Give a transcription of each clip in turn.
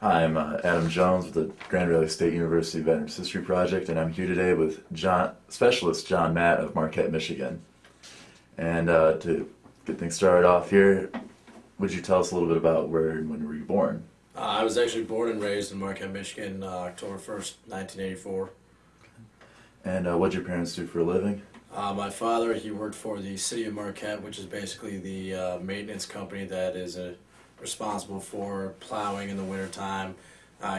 Hi, I'm Adam Jones with the Grand Valley State University Veterans History Project, and I'm here today with Specialist John Matt of Marquette, Michigan. And to get things started off here, would you tell us a little bit about where and when were you born? I was actually born and raised in Marquette, Michigan, October 1st, 1984. And what did your parents do for a living? My father, he worked for the city of Marquette, which is basically the maintenance company that is responsible for plowing in the wintertime,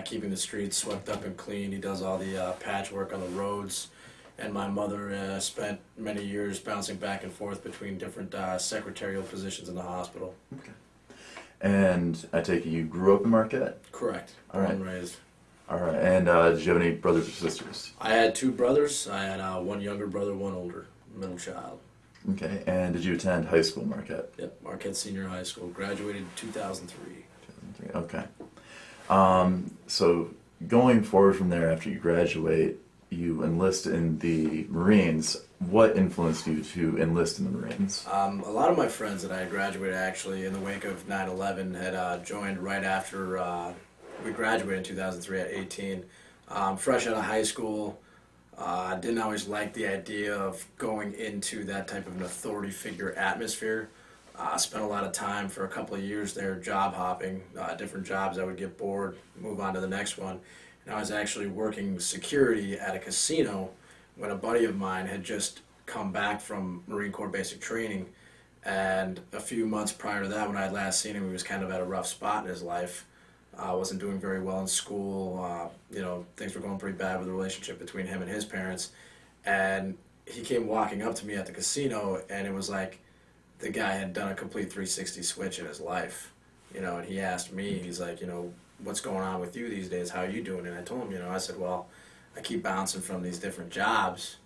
keeping the streets swept up and clean. He does all the patchwork on the roads. And my mother spent many years bouncing back and forth between different secretarial positions in the hospital. Okay. And I take it you grew up in Marquette? Correct. All Born right. and raised. All right. And did you have any brothers or sisters? I had two brothers. I had one younger brother, one older, middle child. Okay. And did you attend high school in Marquette? Yep, Marquette Senior High School. Graduated in 2003. Okay. So going forward from there, after you graduate, you enlist in the Marines. What influenced you to enlist in the Marines? A lot of my friends that I had graduated actually in the wake of 9/11 had joined right after we graduated in 2003 at 18. Fresh out of high school, I didn't always like the idea of going into that type of an authority figure atmosphere. I spent a lot of time for a couple of years there job hopping, different jobs. I would get bored, move on to the next one. And I was actually working security at a casino when a buddy of mine had just come back from Marine Corps basic training. And a few months prior to that, when I had last seen him, he was kind of at a rough spot in his life. Wasn't doing very well in school. Things were going pretty bad with the relationship between him and his parents. And he came walking up to me at the casino, and it was like the guy had done a complete 360 switch in his life. And he asked me, he's like, what's going on with you these days? How are you doing? And I told him, I said, well, I keep bouncing from these different jobs,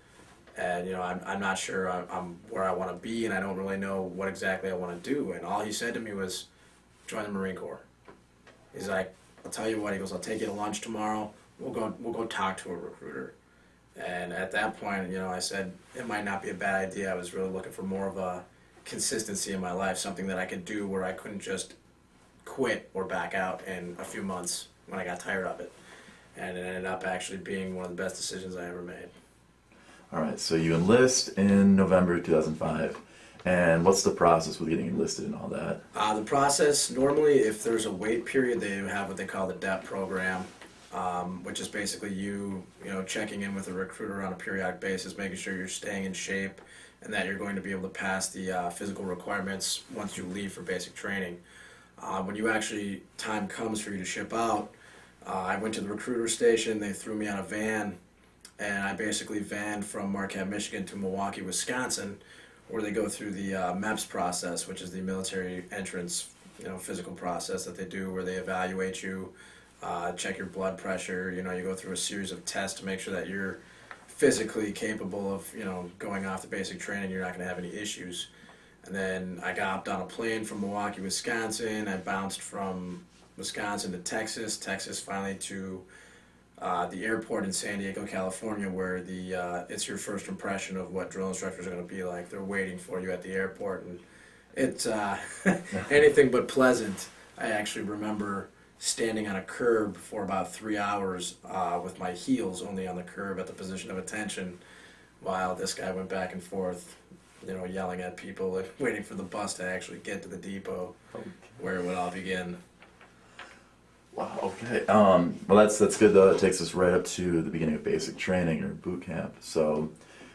and I'm not sure I'm where I want to be, and I don't really know what exactly I want to do. And all he said to me was, join the Marine Corps. He's like, I'll tell you what. He goes, I'll take you to lunch tomorrow. We'll go talk to a recruiter. And at that point, I said it might not be a bad idea. I was really looking for more of a consistency in my life, something that I could do where I couldn't just quit or back out in a few months when I got tired of it. And it ended up actually being one of the best decisions I ever made. All right, so you enlist in November 2005, and what's the process with getting enlisted and all that? The process, normally if there's a wait period, they have what they call the DEP program, which is basically you checking in with a recruiter on a periodic basis, making sure you're staying in shape and that you're going to be able to pass the physical requirements once you leave for basic training. When time comes for you to ship out, I went to the recruiter station. They threw me on a van, and I basically vanned from Marquette, Michigan to Milwaukee, Wisconsin, where they go through the MEPS process, which is the military entrance, physical process that they do, where they evaluate you, check your blood pressure. You go through a series of tests to make sure that you're physically capable of, going off the basic training. You're not going to have any issues. And then I got on a plane from Milwaukee, Wisconsin. I bounced from Wisconsin to Texas finally to the airport in San Diego, California, where it's your first impression of what drill instructors are going to be like. They're waiting for you at the airport, and it's anything but pleasant. I actually remember standing on a curb for about 3 hours with my heels only on the curb at the position of attention while this guy went back and forth, yelling at people and waiting for the bus to actually get to the depot where it would all begin. Wow, okay. Well, that's good, though. It takes us right up to the beginning of basic training or boot camp. So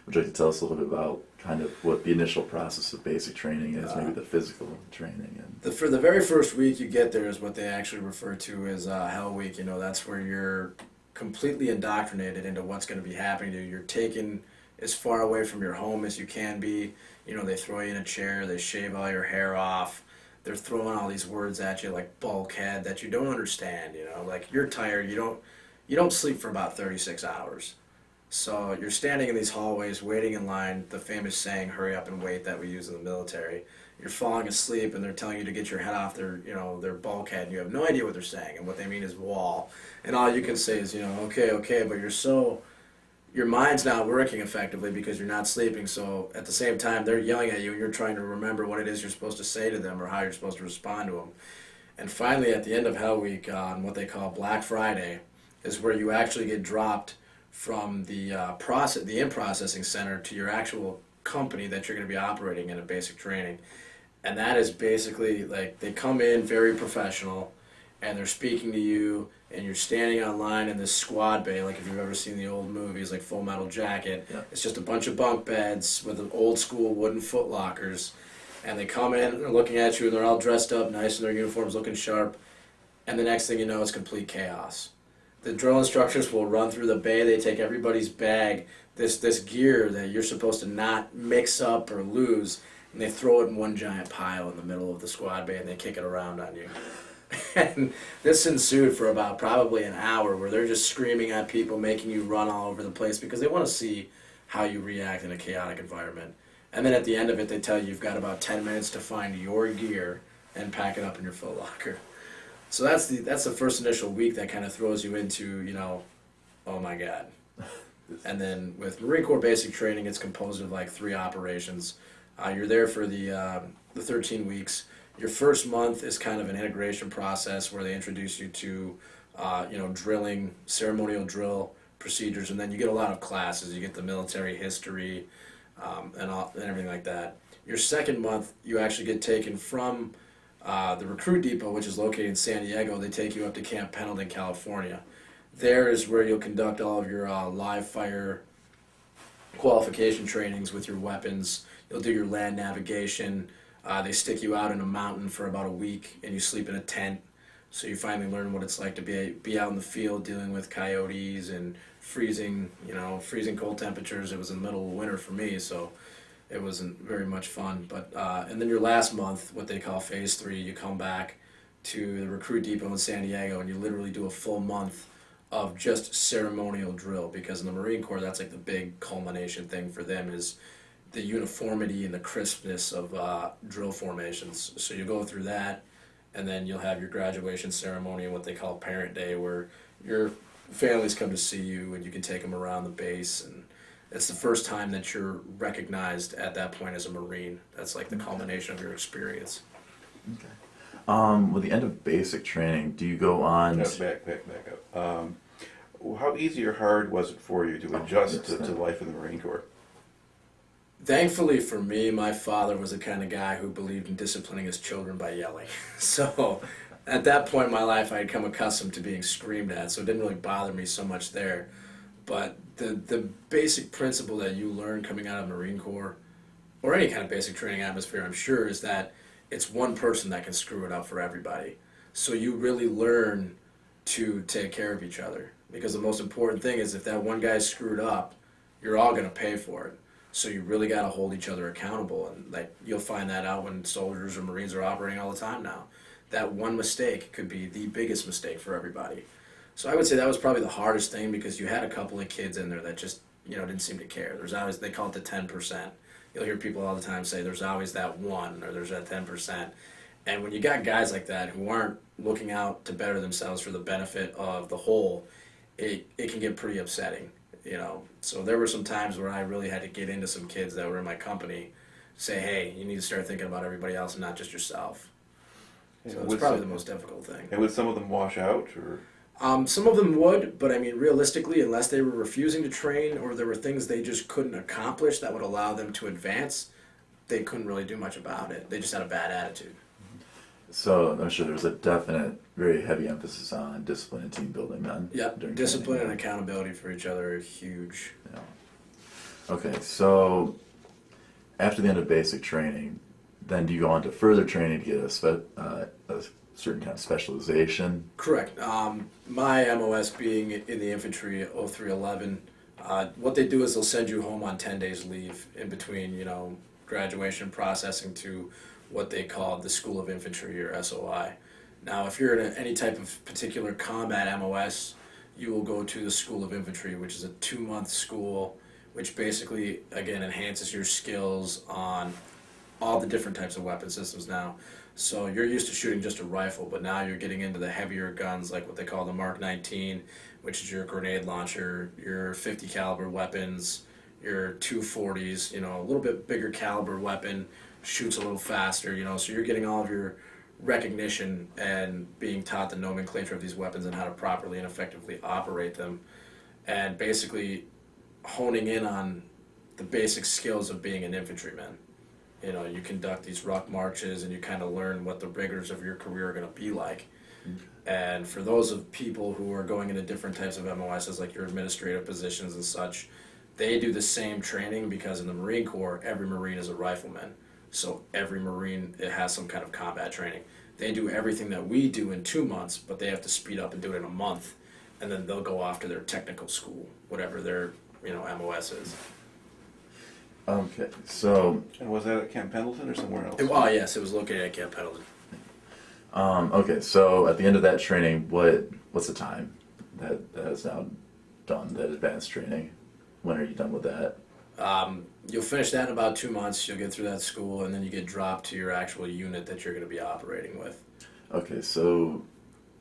would you like to tell us a little bit about kind of what the initial process of basic training is, maybe the physical training? For the very first week you get there is what they actually refer to as Hell Week. That's where you're completely indoctrinated into what's going to be happening to you. You're taken as far away from your home as you can be. They throw you in a chair, they shave all your hair off. They're throwing all these words at you like bulkhead that you don't understand, like you're tired, you don't sleep for about 36 hours. So you're standing in these hallways waiting in line, the famous saying, hurry up and wait, that we use in the military. You're falling asleep and they're telling you to get your head off their bulkhead, and you have no idea what they're saying, and what they mean is wall. And all you can say is, okay, but your mind's not working effectively because you're not sleeping. So at the same time, they're yelling at you and you're trying to remember what it is you're supposed to say to them or how you're supposed to respond to them. And finally, at the end of Hell Week, on what they call Black Friday, is where you actually get dropped from the the in-processing center to your actual company that you're going to be operating in a basic training. And that is basically like they come in very professional and they're speaking to you and you're standing online in this squad bay, like if you've ever seen the old movies like Full Metal Jacket. Yeah. It's just a bunch of bunk beds with old school wooden foot lockers. And they come in and they're looking at you and they're all dressed up nice in their uniforms, looking sharp. And the next thing you know, it's complete chaos. The drill instructors will run through the bay. They take everybody's bag, this gear that you're supposed to not mix up or lose, and they throw it in one giant pile in the middle of the squad bay and they kick it around on you. And this ensued for about probably an hour where they're just screaming at people, making you run all over the place because they want to see how you react in a chaotic environment. And then at the end of it, they tell you you've got about 10 minutes to find your gear and pack it up in your foot locker. So that's the first initial week that kind of throws you into, you know, oh my God. And then with Marine Corps basic training, it's composed of like 3 operations. You're there for the 13 weeks. Your first month is kind of an integration process where they introduce you to, drilling, ceremonial drill procedures, and then you get a lot of classes. You get the military history and everything like that. Your second month, you actually get taken from the recruit depot, which is located in San Diego. They take you up to Camp Pendleton, California. There is where you'll conduct all of your live fire qualification trainings with your weapons. You'll do your land navigation. They stick you out in a mountain for about a week, and you sleep in a tent. So you finally learn what it's like to be out in the field dealing with coyotes and freezing cold temperatures. It was in the middle of winter for me, so it wasn't very much fun. But and then your last month, what they call phase 3, you come back to the recruit depot in San Diego, and you literally do a full month of just ceremonial drill, because in the Marine Corps, that's like the big culmination thing for them is the uniformity and the crispness of drill formations. So you go through that, and then you'll have your graduation ceremony and what they call Parent Day, where your families come to see you and you can take them around the base, and it's the first time that you're recognized at that point as a Marine. That's like the culmination of your experience. Okay. With the end of basic training, do you go on? Back up. How easy or hard was it for you to adjust to life in the Marine Corps? Thankfully for me, my father was the kind of guy who believed in disciplining his children by yelling. So at that point in my life, I had come accustomed to being screamed at, so it didn't really bother me so much there. But the basic principle that you learn coming out of Marine Corps, or any kind of basic training atmosphere, I'm sure, is that it's one person that can screw it up for everybody. So you really learn to take care of each other. Because the most important thing is if that one guy's screwed up, you're all going to pay for it. So you really got to hold each other accountable. And like you'll find that out when soldiers or Marines are operating all the time now. That one mistake could be the biggest mistake for everybody. So I would say that was probably the hardest thing, because you had a couple of kids in there that just, didn't seem to care. There's always, they call it the 10%. You'll hear people all the time say there's always that 1 or there's that 10%. And when you got guys like that who aren't looking out to better themselves for the benefit of the whole, it can get pretty upsetting, So there were some times where I really had to get into some kids that were in my company, say, hey, you need to start thinking about everybody else and not just yourself. So it's probably the most difficult thing. And would some of them wash out, or? Some of them would, but I mean, realistically, unless they were refusing to train or there were things they just couldn't accomplish that would allow them to advance, they couldn't really do much about it. They just had a bad attitude. So I'm sure there's a definite, very heavy emphasis on discipline and team building then. Yep, discipline and accountability for each other are huge. Yeah. Okay, so after the end of basic training, then do you go on to further training to get a certain kind of specialization? Correct. My MOS being in the infantry, 0311, what they do is they'll send you home on 10 days leave in between, graduation processing to what they call the School of Infantry, or SOI. Now, if you're in any type of particular combat MOS, you will go to the School of Infantry, which is a 2-month school, which basically, again, enhances your skills on all the different types of weapon systems now. So you're used to shooting just a rifle, but now you're getting into the heavier guns, like what they call the Mark 19, which is your grenade launcher, your 50 caliber weapons, your 240s, a little bit bigger caliber weapon, shoots a little faster, so you're getting all of your recognition and being taught the nomenclature of these weapons and how to properly and effectively operate them, and basically honing in on the basic skills of being an infantryman. You know, you conduct these ruck marches and you kind of learn what the rigors of your career are going to be like. And for those of people who are going into different types of MOSs, like your administrative positions and such, they do the same training because in the Marine Corps, every Marine is a rifleman. So every Marine, it has some kind of combat training. They do everything that we do in 2 months, but they have to speed up and do it in a month. And then they'll go off to their technical school, whatever their, MOS is. Okay, so And was that at Camp Pendleton or somewhere else? Yes, it was located at Camp Pendleton. okay, so at the end of that training, what's the time that is now done? That advanced training. When are you done with that? You'll finish that in about 2 months. You'll get through that school, and then you get dropped to your actual unit that you're going to be operating with. Okay, so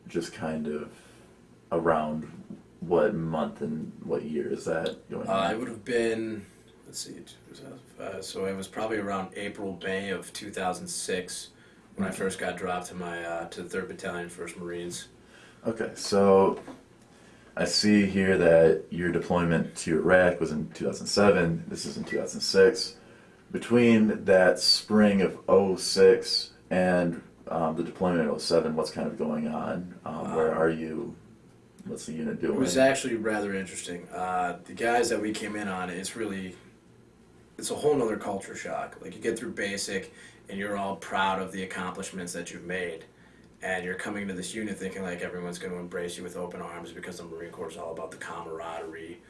just kind of around what month and what year is that going on? It would have been, let's see, so it was probably around April, May of 2006 when I first got dropped to my to the 3rd Battalion, 1st Marines. Okay, so I see here that your deployment to Iraq was in 2007. This is in 2006. Between that spring of '06 and the deployment in '07, what's kind of going on? Where are you? What's the unit doing? It was actually rather interesting. The guys that we came in on, it's a whole nother culture shock. Like, you get through basic and you're all proud of the accomplishments that you've made. And you're coming to this unit thinking like everyone's going to embrace you with open arms because the Marine Corps is all about the camaraderie.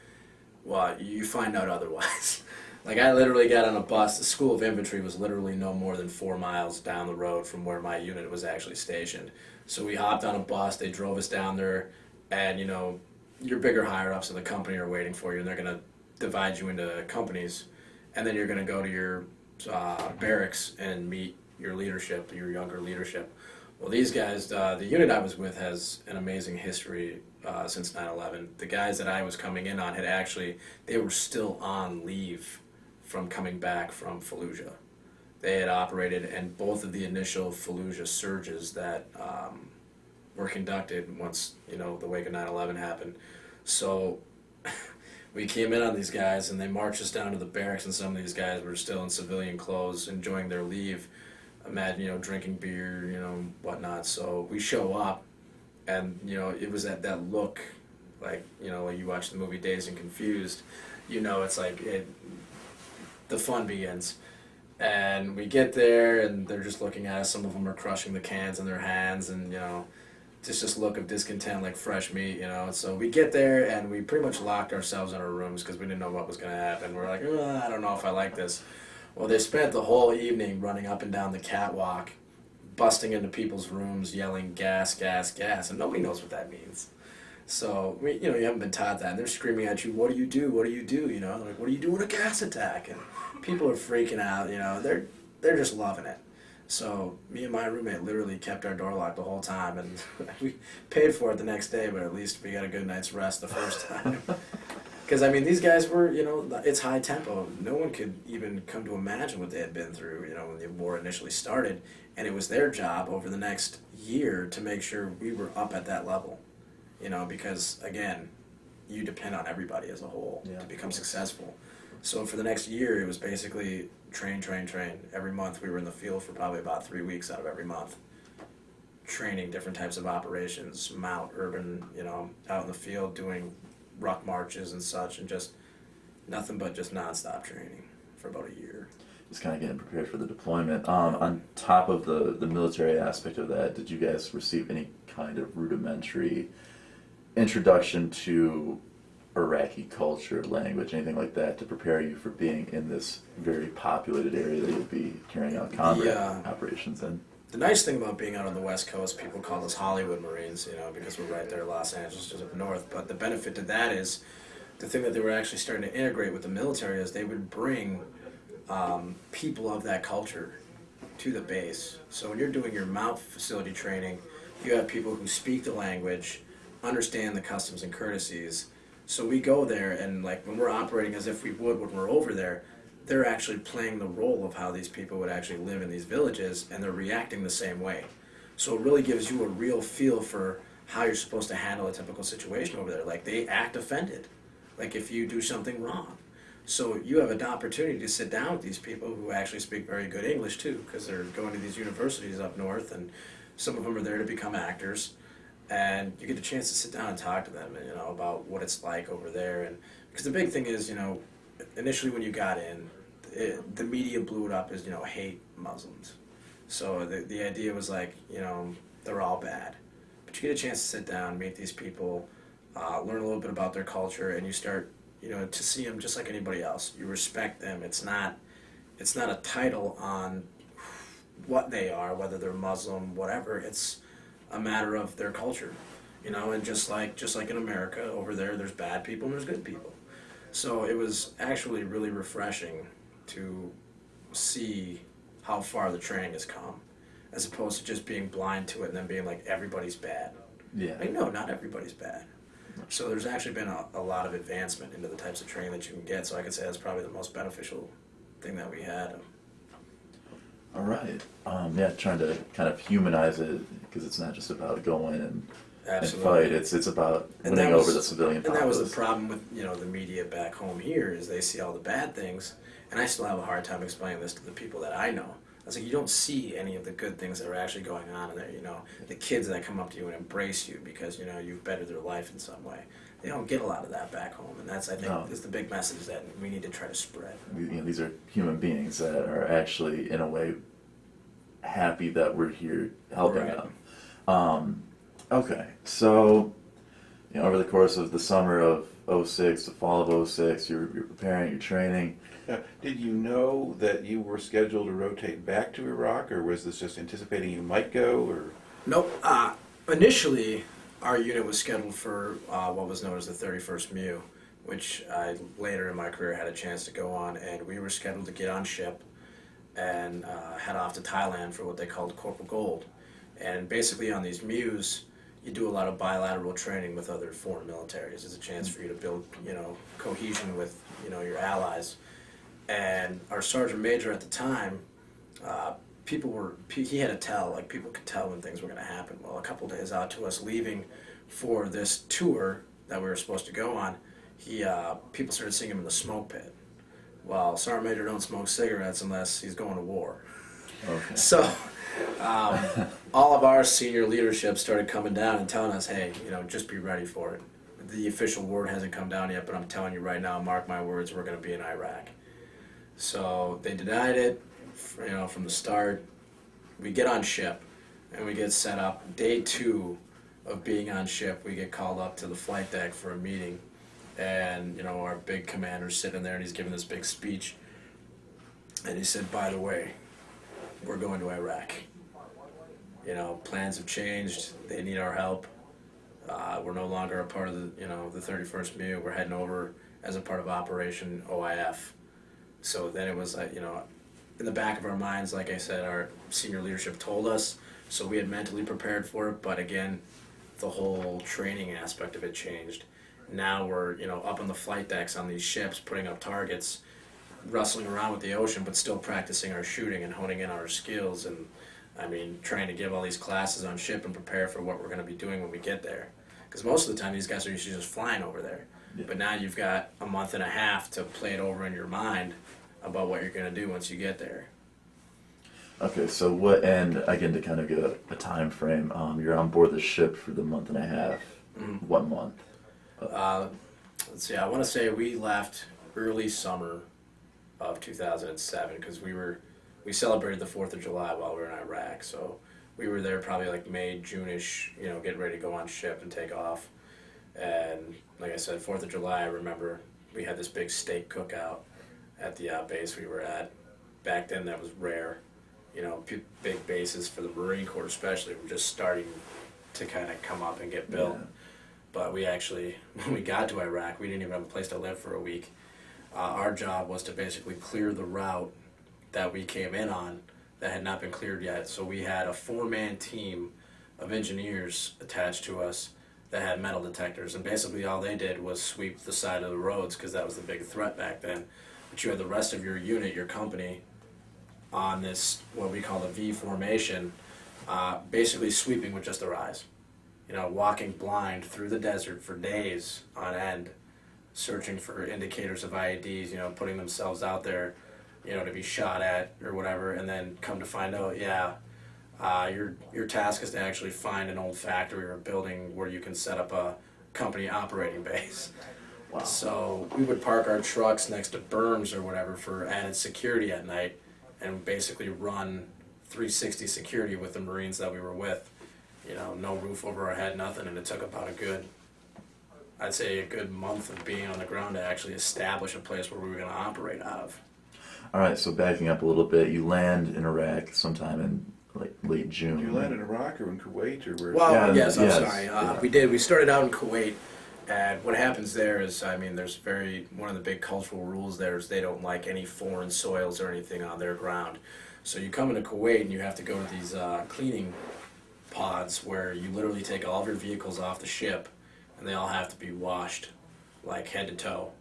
Well, you find out otherwise. Like, I literally got on a bus. The School of Infantry was literally no more than 4 miles down the road from where my unit was actually stationed. So we hopped on a bus. They drove us down there. And, your bigger higher-ups in the company are waiting for you, and they're going to divide you into companies. And then you're going to go to your barracks and meet your leadership, your younger leadership. Well, these guys, the unit I was with has an amazing history since 9/11. The guys that I was coming in on they were still on leave from coming back from Fallujah. They had operated in both of the initial Fallujah surges that were conducted once, the wake of 9/11 happened. So we came in on these guys and they marched us down to the barracks, and some of these guys were still in civilian clothes enjoying their leave. Imagine, drinking beer, whatnot. So we show up, and, it was that look, like, like you watch the movie Dazed and Confused, it's like the fun begins. And we get there, and they're just looking at us. Some of them are crushing the cans in their hands, and, just this look of discontent like fresh meat, So we get there, and we pretty much locked ourselves in our rooms because we didn't know what was going to happen. We're like, I don't know if I like this. Well, they spent the whole evening running up and down the catwalk, busting into people's rooms, yelling gas, gas, gas, and nobody knows what that means. So, you haven't been taught that, and they're screaming at you, what do you do, what do you do, They're like, what do you do in a gas attack? And people are freaking out, they're just loving it. So, me and my roommate literally kept our door locked the whole time, and we paid for it the next day, but at least we got a good night's rest the first time. Because, these guys were, it's high tempo. No one could even come to imagine what they had been through, when the war initially started. And it was their job over the next year to make sure we were up at that level. Because, again, you depend on everybody as a whole to become successful. So for the next year, it was basically train, train, train. Every month we were in the field for probably about 3 weeks out of every month. Training different types of operations, mount, urban, out in the field doing ruck marches and such, and just nothing but just nonstop training for about a year. Just kind of getting prepared for the deployment. On top of the military aspect of that, did you guys receive any kind of rudimentary introduction to Iraqi culture, language, anything like that, to prepare you for being in this very populated area that you'll be carrying out combat operations in? The nice thing about being out on the West Coast, people call us Hollywood Marines, because we're right there, Los Angeles, just up north. But the benefit to that is, the thing that they were actually starting to integrate with the military is they would bring people of that culture to the base. So when you're doing your mount facility training, you have people who speak the language, understand the customs and courtesies. So we go there, and like when we're operating as if we would when we're over there, they're actually playing the role of how these people would actually live in these villages, and they're reacting the same way. So it really gives you a real feel for how you're supposed to handle a typical situation over there. Like, they act offended, like if you do something wrong. So you have an opportunity to sit down with these people who actually speak very good English too, because they're going to these universities up north, and some of them are there to become actors. And you get a chance to sit down and talk to them, you know, about what it's like over there. And because the big thing is, you know, initially when you got in, the media blew it up as, you know, hate Muslims. So the idea was like, you know, they're all bad. But you get a chance to sit down, meet these people, learn a little bit about their culture, and you start, you know, to see them just like anybody else. You respect them. It's not a title on what they are, whether they're Muslim, whatever. It's a matter of their culture, you know. And just like in America, over there's bad people and there's good people. So it was actually really refreshing to see how far the training has come, as opposed to just being blind to it and then being like, everybody's bad. Yeah. Like, no, not everybody's bad. So there's actually been a lot of advancement into the types of training that you can get. So I could say that's probably the most beneficial thing that we had. All right. Yeah, trying to kind of humanize it, because it's not just about going and Absolutely. fight. It's about And winning that was- over the civilian And that was the populace. problem with, you know, the media back home here, is they see all the bad things, and I still have a hard time explaining this to the people that I know. I was like, you don't see any of the good things that are actually going on in there, you know. The kids that come up to you and embrace you because, you know, you've bettered their life in some way. They don't get a lot of that back home, and that's, I think, No. is the big message that we need to try to spread. You know, these are human beings that are actually, in a way, happy that we're here helping Right. them. Okay, so, you know, over the course of the summer of '06, the fall of '06, you're preparing, you're training. Now, did you know that you were scheduled to rotate back to Iraq, or was this just anticipating you might go, or? Nope. Initially, our unit was scheduled for what was known as the 31st MEU, which I later in my career had a chance to go on, and we were scheduled to get on ship and head off to Thailand for what they called Corporal Gold. And basically on these MEUs, you do a lot of bilateral training with other foreign militaries. It's a chance for you to build, you know, cohesion with, you know, your allies. And our sergeant major at the time, he had to tell, like, people could tell when things were going to happen. Well, a couple days out to us leaving for this tour that we were supposed to go on, people started seeing him in the smoke pit. Well, sergeant major don't smoke cigarettes unless he's going to war. Okay. So all of our senior leadership started coming down and telling us, hey, you know, just be ready for it. The official word hasn't come down yet, but I'm telling you right now, mark my words, we're going to be in Iraq. So they denied it, you know, from the start. We get on ship and we get set up. Day 2 of being on ship, we get called up to the flight deck for a meeting. And, you know, our big commander's sitting there and he's giving this big speech. And he said, by the way, we're going to Iraq. You know, plans have changed. They need our help. We're no longer a part of the, you know, the 31st MEU. We're heading over as a part of Operation OIF. So then it was, you know, in the back of our minds, like I said, our senior leadership told us, so we had mentally prepared for it. But again, the whole training aspect of it changed. Now we're, you know, up on the flight decks on these ships, putting up targets, wrestling around with the ocean, but still practicing our shooting and honing in our skills. And I mean, trying to give all these classes on ship and prepare for what we're going to be doing when we get there. Because most of the time, these guys are usually just flying over there. Yeah. But now you've got a month and a half to play it over in your mind about what you're going to do once you get there. Okay, so what, and again, to kind of get a time frame, you're on board the ship for the month and a half. Mm-hmm. 1 month. Let's see, I want to say we left early summer of 2007 because we celebrated the 4th of July while we were in Iraq. So we were there probably like May, June-ish, you know, getting ready to go on ship and take off. And like I said, 4th of July, I remember we had this big steak cookout at the base we were at. Back then that was rare. You know, big bases for the Marine Corps especially were just starting to kind of come up and get built. Yeah. But we actually, when we got to Iraq, we didn't even have a place to live for a week. Our job was to basically clear the route that we came in on that had not been cleared yet. So we had a 4-man team of engineers attached to us that had metal detectors. And basically all they did was sweep the side of the roads because that was the big threat back then. But you had the rest of your unit, your company, on this, what we call the V formation, basically sweeping with just their eyes. You know, walking blind through the desert for days on end, searching for indicators of IEDs, you know, putting themselves out there, you know, to be shot at or whatever, and then come to find out, your task is to actually find an old factory or a building where you can set up a company operating base. Wow. So we would park our trucks next to berms or whatever for added security at night, and basically run 360 security with the Marines that we were with. You know, no roof over our head, nothing, and it took about I'd say a good month of being on the ground to actually establish a place where we were going to operate out of. All right, so backing up a little bit, you land in Iraq sometime in like late June. Did you land in Iraq or in Kuwait or where? Well, Yeah, yes, I'm yes, sorry. yeah. We did. We started out in Kuwait, and what happens there is, I mean, there's one of the big cultural rules there is they don't like any foreign soils or anything on their ground. So you come into Kuwait and you have to go to these cleaning pods where you literally take all of your vehicles off the ship, and they all have to be washed, like head to toe,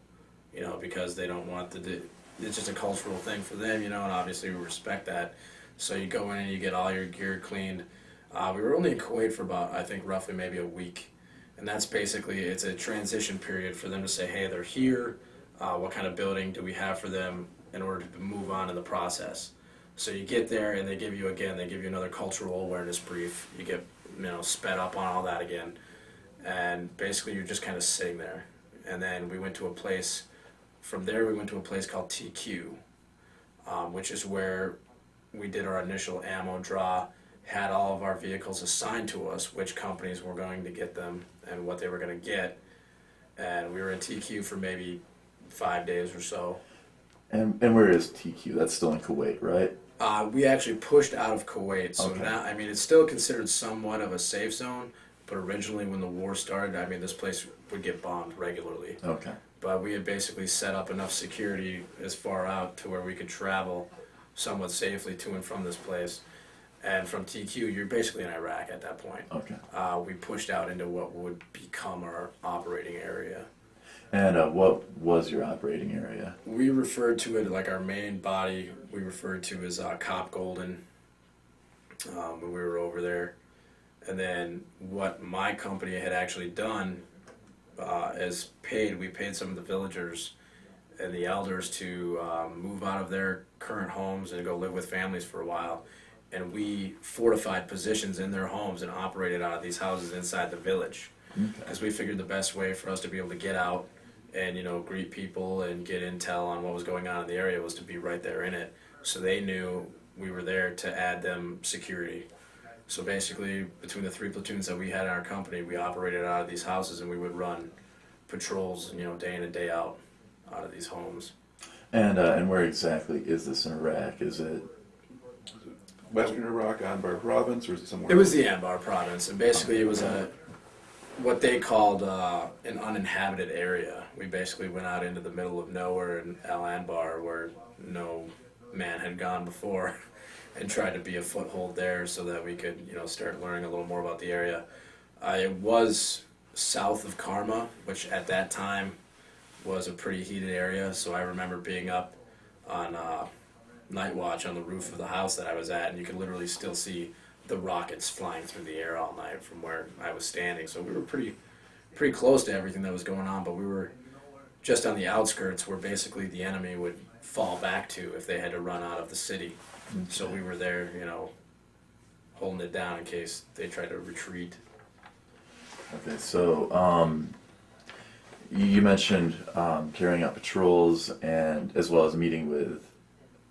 you know, because they don't want it's just a cultural thing for them, you know, and obviously we respect that. So you go in and you get all your gear cleaned. We were only in Kuwait for about, I think, roughly maybe a week. And that's basically, it's a transition period for them to say, hey, they're here. What kind of building do we have for them in order to move on in the process? So you get there and they give you another cultural awareness brief. You get, you know, sped up on all that again. And basically you're just kind of sitting there. And then we went to a place called TQ, which is where we did our initial ammo draw, had all of our vehicles assigned to us, which companies were going to get them and what they were going to get. And we were in TQ for maybe 5 days or so. And where is TQ? That's still in Kuwait, right? We actually pushed out of Kuwait, so Okay. now, I mean, it's still considered somewhat of a safe zone, but originally when the war started, I mean, this place would get bombed regularly. Okay. But we had basically set up enough security as far out to where we could travel somewhat safely to and from this place. And from TQ, you're basically in Iraq at that point. Okay. We pushed out into what would become our operating area. And what was your operating area? We referred to it like our main body, we referred to as Cop Golden when we were over there. And then what my company had actually done we paid some of the villagers and the elders to move out of their current homes and go live with families for a while. And we fortified positions in their homes and operated out of these houses inside the village. Because we figured the best way for us to be able to get out and, you know, greet people and get intel on what was going on in the area was to be right there in it. So they knew we were there to add them security. So basically, between the 3 platoons that we had in our company, we operated out of these houses and we would run patrols, you know, day in and day out of these homes. And where exactly is this in Iraq? Is it? Western Iraq, Al-Anbar Province, or is it somewhere? It was the Al-Anbar Province, and basically it was what they called an uninhabited area. We basically went out into the middle of nowhere in Al-Anbar where no man had gone before and tried to be a foothold there so that we could, you know, start learning a little more about the area. It was south of Karmah, which at that time was a pretty heated area, so I remember being up on night watch on the roof of the house that I was at, and you could literally still see the rockets flying through the air all night from where I was standing. So we were pretty close to everything that was going on, but we were just on the outskirts where basically the enemy would fall back to if they had to run out of the city. Okay. So we were there, you know, holding it down in case they tried to retreat. Okay, so you mentioned carrying out patrols and as well as meeting with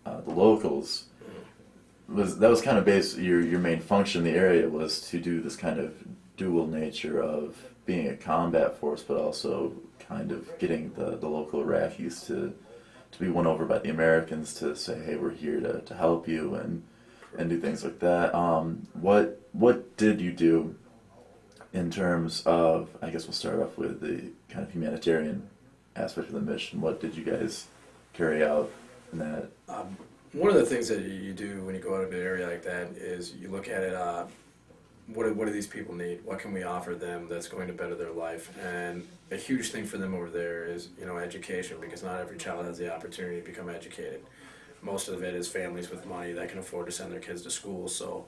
the locals. That was kind of your main function in the area was to do this kind of dual nature of being a combat force, but also kind of getting the local Iraqis to be won over by the Americans to say, hey, we're here to help you and do things like that. What did you do in terms of, I guess we'll start off with the kind of humanitarian aspect of the mission. What did you guys carry out in that? One of the things that you do when you go out into an area like that is you look at it, what do these people need? What can we offer them that's going to better their life? And a huge thing for them over there is, you know, education, because not every child has the opportunity to become educated. Most of it is families with money that can afford to send their kids to school. So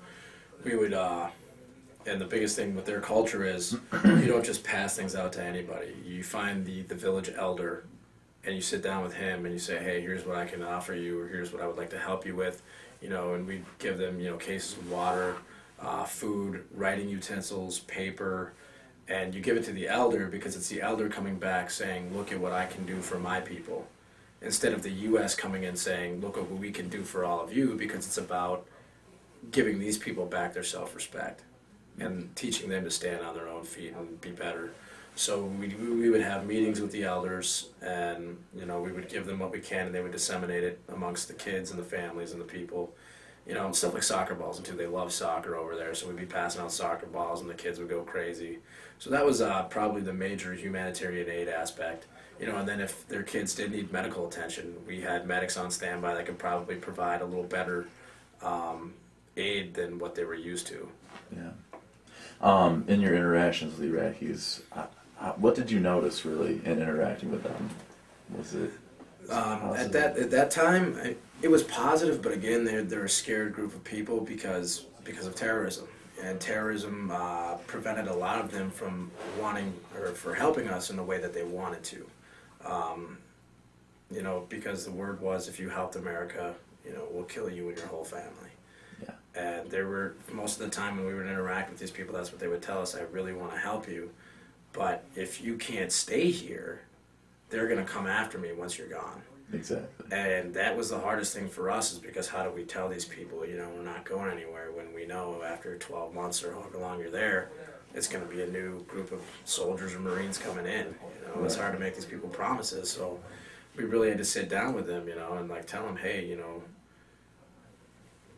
we would, and the biggest thing with their culture is you don't just pass things out to anybody. You find the village elder and you sit down with him and you say, hey, here's what I can offer you, or here's what I would like to help you with, and we give them, cases of water, food, writing utensils, paper, and you give it to the elder because it's the elder coming back saying, look at what I can do for my people, instead of the U.S. coming in saying, look at what we can do for all of you, because it's about giving these people back their self-respect and teaching them to stand on their own feet and be better. So we would have meetings with the elders, and we would give them what we can, and they would disseminate it amongst the kids and the families and the people. Stuff like soccer balls too. They love soccer over there, so we'd be passing out soccer balls, and the kids would go crazy. So that was probably the major humanitarian aid aspect. And then if their kids did need medical attention, we had medics on standby that could probably provide a little better aid than what they were used to. Yeah. In your interactions with the Iraqis, what did you notice really in interacting with them? Was it at that time, it was positive, but again, they're a scared group of people because of terrorism, and terrorism prevented a lot of them from wanting or for helping us in the way that they wanted to. Because the word was, if you helped America, we'll kill you and your whole family. Yeah. And there were, most of the time when we would interact with these people, that's what they would tell us: I really want to help you, but if you can't stay here, they're going to come after me once you're gone. Exactly. And that was the hardest thing for us, is because how do we tell these people, we're not going anywhere, when we know after 12 months or however long you're there, it's going to be a new group of soldiers or Marines coming in. It's hard to make these people promises, so we really had to sit down with them, and tell them, hey,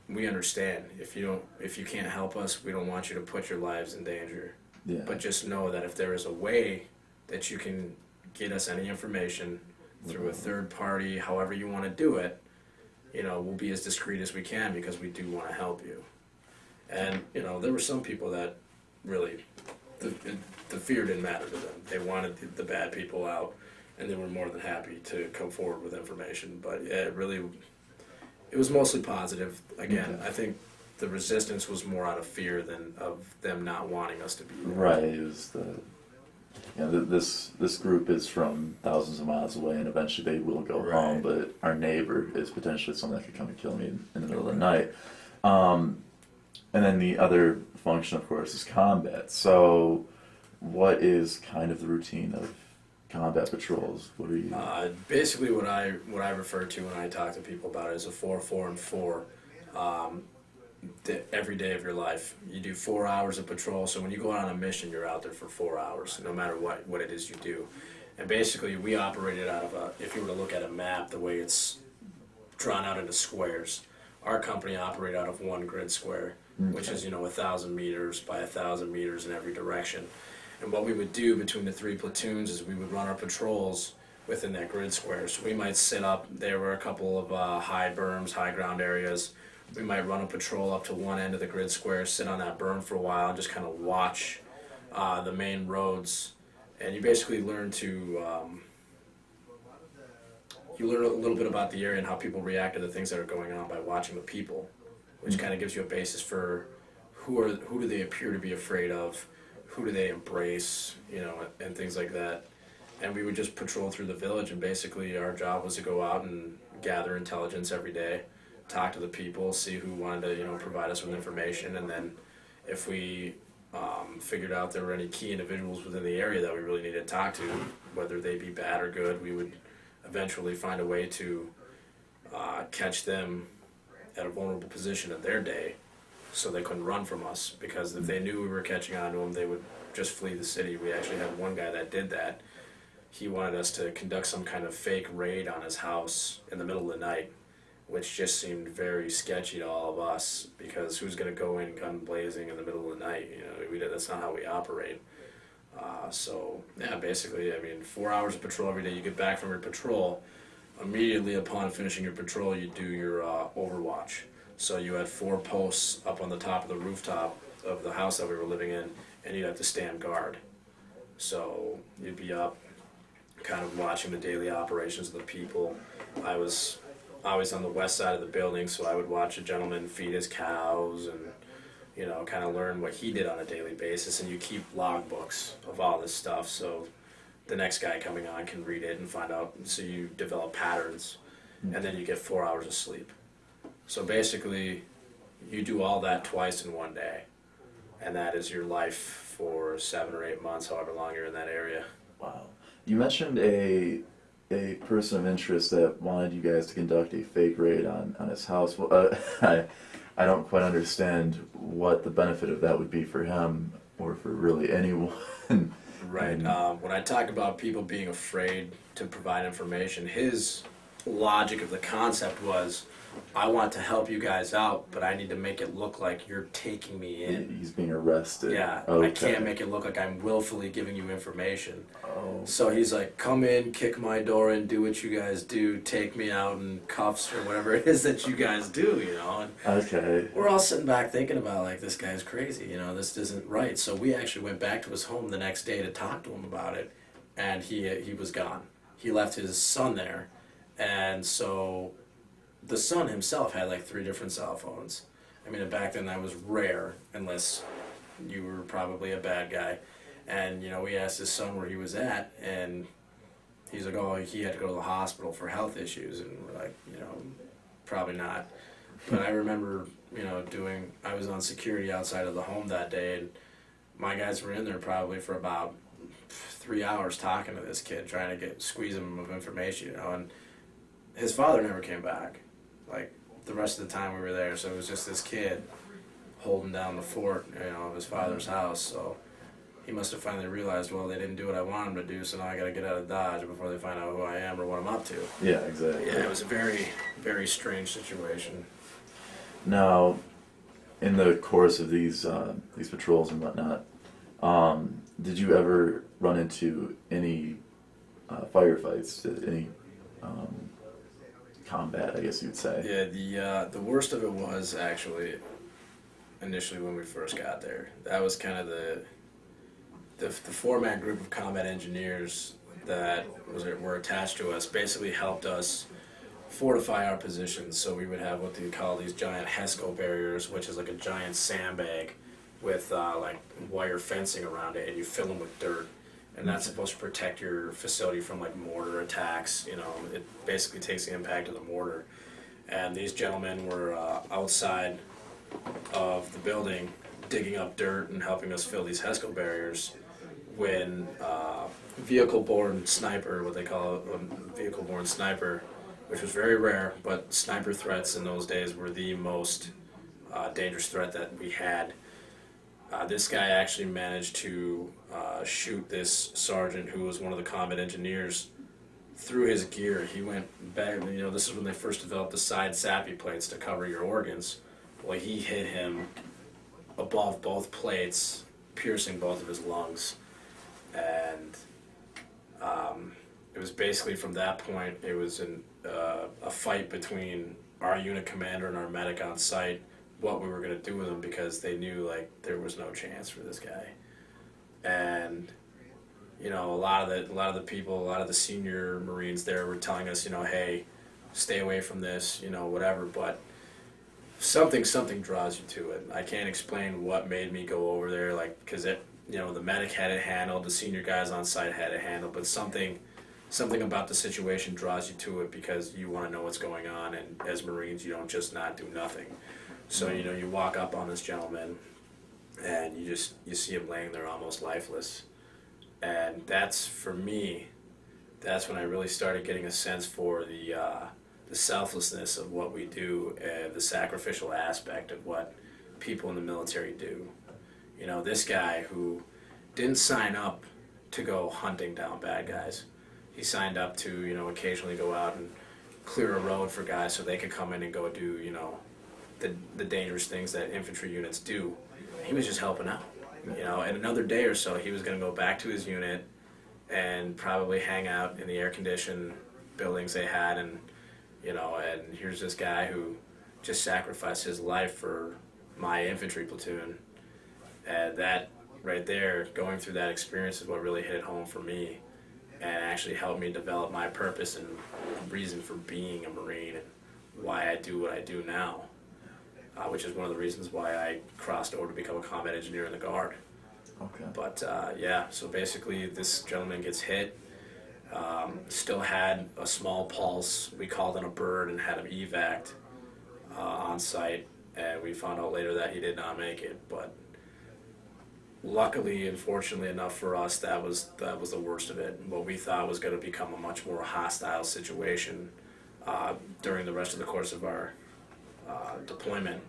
we understand. If you can't help us, we don't want you to put your lives in danger. Yeah. But just know that if there is a way that you can get us any information through a third party, however you want to do it, we'll be as discreet as we can, because we do want to help you. And, there were some people that really, the fear didn't matter to them. They wanted the bad people out, and they were more than happy to come forward with information. But yeah, it was mostly positive. Again, Okay. I think the resistance was more out of fear than of them not wanting us to be there. Right. It was this group is from thousands of miles away, and eventually they will go home. But our neighbor is potentially someone that could come and kill me in the middle of the night. And then the other function, of course, is combat. So, what is kind of the routine of combat patrols? What are you? Basically, what I refer to when I talk to people about it is a 4, 4, and 4. Every day of your life, you do 4 hours of patrol. So when you go out on a mission, you're out there for 4 hours, no matter what it is you do. And basically, we operated out of if you were to look at a map, the way it's drawn out into squares, our company operated out of one grid square, which is 1,000 meters by 1,000 meters in every direction. And what we would do between the 3 platoons is we would run our patrols within that grid square. So we might sit up. There were a couple of high berms, high ground areas. We might run a patrol up to one end of the grid square, sit on that berm for a while, and just kind of watch the main roads. And you basically learn to you learn a little bit about the area and how people react to the things that are going on by watching the people, which kind of gives you a basis for who do they appear to be afraid of, who do they embrace, and things like that. And we would just patrol through the village, and basically our job was to go out and gather intelligence every day, talk to the people, see who wanted to provide us with information, and then if we figured out there were any key individuals within the area that we really needed to talk to, whether they be bad or good, we would eventually find a way to catch them at a vulnerable position of their day, so they couldn't run from us, because if they knew we were catching on to them, they would just flee the city. We actually had one guy that did that. He wanted us to conduct some kind of fake raid on his house in the middle of the night, which just seemed very sketchy to all of us, because who's going to go in gun blazing in the middle of the night? That's not how we operate. So yeah, basically, 4 hours of patrol every day. You get back from your patrol. Immediately upon finishing your patrol, you do your overwatch. So you had 4 posts up on the top of the rooftop of the house that we were living in, and you'd have to stand guard. So you'd be up, kind of watching the daily operations of the people. I was always on the west side of the building, so I would watch a gentleman feed his cows and kind of learn what he did on a daily basis, and you keep logbooks of all this stuff, so the next guy coming on can read it and find out, so you develop patterns, and then you get 4 hours of sleep. So basically, you do all that twice in one day, and that is your life for 7 or 8 months, however long you're in that area. Wow. You mentioned a person of interest that wanted you guys to conduct a fake raid on his house. Well, I don't quite understand what the benefit of that would be for him or for really anyone. Right. When I talk about people being afraid to provide information, his logic of the concept was, I want to help you guys out, but I need to make it look like you're taking me in. He's being arrested. Yeah, Okay. I can't make it look like I'm willfully giving you information. Oh. So he's like, come in, kick my door in, do what you guys do, take me out in cuffs or whatever it is that you guys do, And Okay. we're all sitting back thinking about, like, this guy's crazy, this isn't right. So we actually went back to his home the next day to talk to him about it, and he was gone. He left his son there, and so the son himself had like 3 different cell phones. I mean, back then that was rare, unless you were probably a bad guy. And, we asked his son where he was at, and he's like, oh, he had to go to the hospital for health issues. And we're like, probably not. But I remember, I was on security outside of the home that day, and my guys were in there probably for about 3 hours talking to this kid, trying to squeeze him of information, and his father never came back. Like, the rest of the time we were there, so it was just this kid holding down the fort, of his father's house. So he must have finally realized, well, they didn't do what I wanted them to do, so now I got to get out of Dodge before they find out who I am or what I'm up to. Yeah, exactly. Yeah, it was a very, very strange situation. Now, in the course of these patrols and whatnot, did you ever run into any firefights? Any combat, I guess you'd say? Yeah, the worst of it was actually initially when we first got there. That was kind of the 4-man group of combat engineers that were attached to us. Basically helped us fortify our positions. So we would have what they call these giant HESCO barriers, which is like a giant sandbag with like wire fencing around it, and you fill them with dirt. And that's supposed to protect your facility from like mortar attacks. It basically takes the impact of the mortar. And these gentlemen were outside of the building digging up dirt and helping us fill these HESCO barriers when vehicle-borne sniper, what they call a vehicle-borne sniper, which was very rare, but sniper threats in those days were the most dangerous threat that we had. This guy actually managed to shoot this sergeant who was one of the combat engineers through his gear. He went back, this is when they first developed the side SAPI plates to cover your organs. Well, he hit him above both plates, piercing both of his lungs. And it was basically from that point, it was a fight between our unit commander and our medic on site, what we were going to do with him, because they knew like there was no chance for this guy. And a lot of the people, a lot of the senior Marines there were telling us, hey, stay away from this, whatever. But something draws you to it. I can't explain what made me go over there, like, because the medic had it handled, the senior guys on site had it handled, but something about the situation draws you to it because you want to know what's going on, and as Marines, you don't just not do nothing. So, you walk up on this gentleman, and you see him laying there almost lifeless. And that's, for me, that's when I really started getting a sense for the selflessness of what we do and the sacrificial aspect of what people in the military do. This guy who didn't sign up to go hunting down bad guys. He signed up to, occasionally go out and clear a road for guys so they could come in and go do, the dangerous things that infantry units do. He was just helping out. In another day or so, he was going to go back to his unit and probably hang out in the air-conditioned buildings they had, and here's this guy who just sacrificed his life for my infantry platoon. And that right there, going through that experience is what really hit home for me and actually helped me develop my purpose and reason for being a Marine and why I do what I do now. which is one of the reasons why I crossed over to become a combat engineer in the Guard. Okay. But yeah, so basically this gentleman gets hit, still had a small pulse. We called in a bird and had him evac'd on site, and we found out later that he did not make it. But luckily and fortunately enough for us, that was the worst of it. What we thought was going to become a much more hostile situation during the rest of the course of our deployment.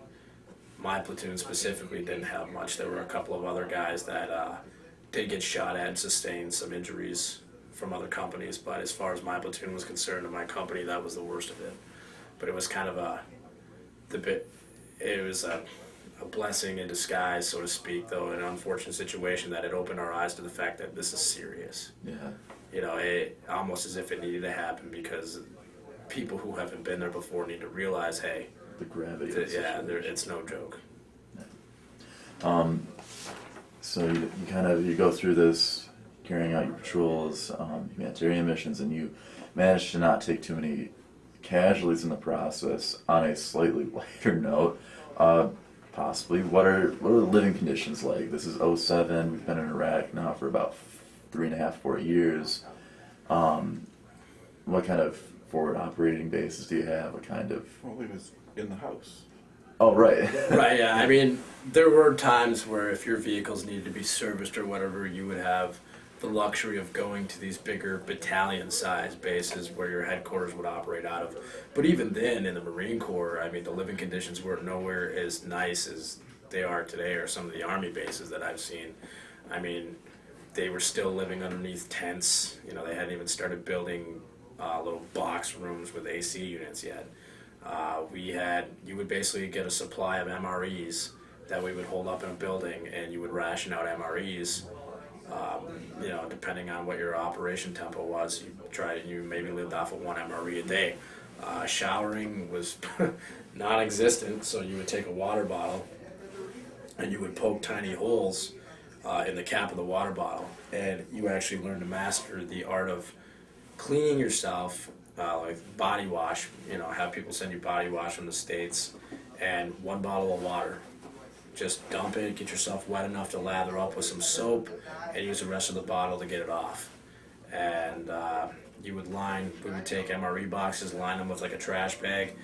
My platoon specifically didn't have much. There were a couple of other guys that did get shot at and sustained some injuries from other companies, but as far as my platoon was concerned and my company, that was the worst of it. But it was kind of a blessing in disguise, so to speak, though, an unfortunate situation that it opened our eyes to the fact that this is serious. Yeah. You know, it almost as if it needed to happen, because people who haven't been there before need to realize, hey, The gravity. Of the situation. it's no joke. So you go through this, carrying out your patrols, humanitarian missions, and you manage to not take too many casualties in the process. On a slightly lighter note, possibly, what are the living conditions like? This is '07. We've been in Iraq now for about 3.5, 4 years. What kind of forward operating bases do you have? What kind of? Well, he was in the house. Oh, right. Right, yeah. I mean, there were times where if your vehicles needed to be serviced or whatever, you would have the luxury of going to these bigger battalion-sized bases where your headquarters would operate out of. But even then, in the Marine Corps, I mean, the living conditions were nowhere as nice as they are today, or some of the Army bases that I've seen. I mean, they were still living underneath tents. You know, they hadn't even started building little box rooms with AC units yet. You would basically get a supply of MREs that we would hold up in a building, and you would ration out MREs. You know, depending on what your operation tempo was, you maybe lived off of 1 MRE a day. Showering was non-existent, so you would take a water bottle and you would poke tiny holes in the cap of the water bottle, and you actually learn to master the art of cleaning yourself, like body wash. You know, have people send you body wash from the States, and 1 bottle of water. Just dump it, get yourself wet enough to lather up with some soap, and use the rest of the bottle to get it off. And we would take MRE boxes, line them with like a trash bag,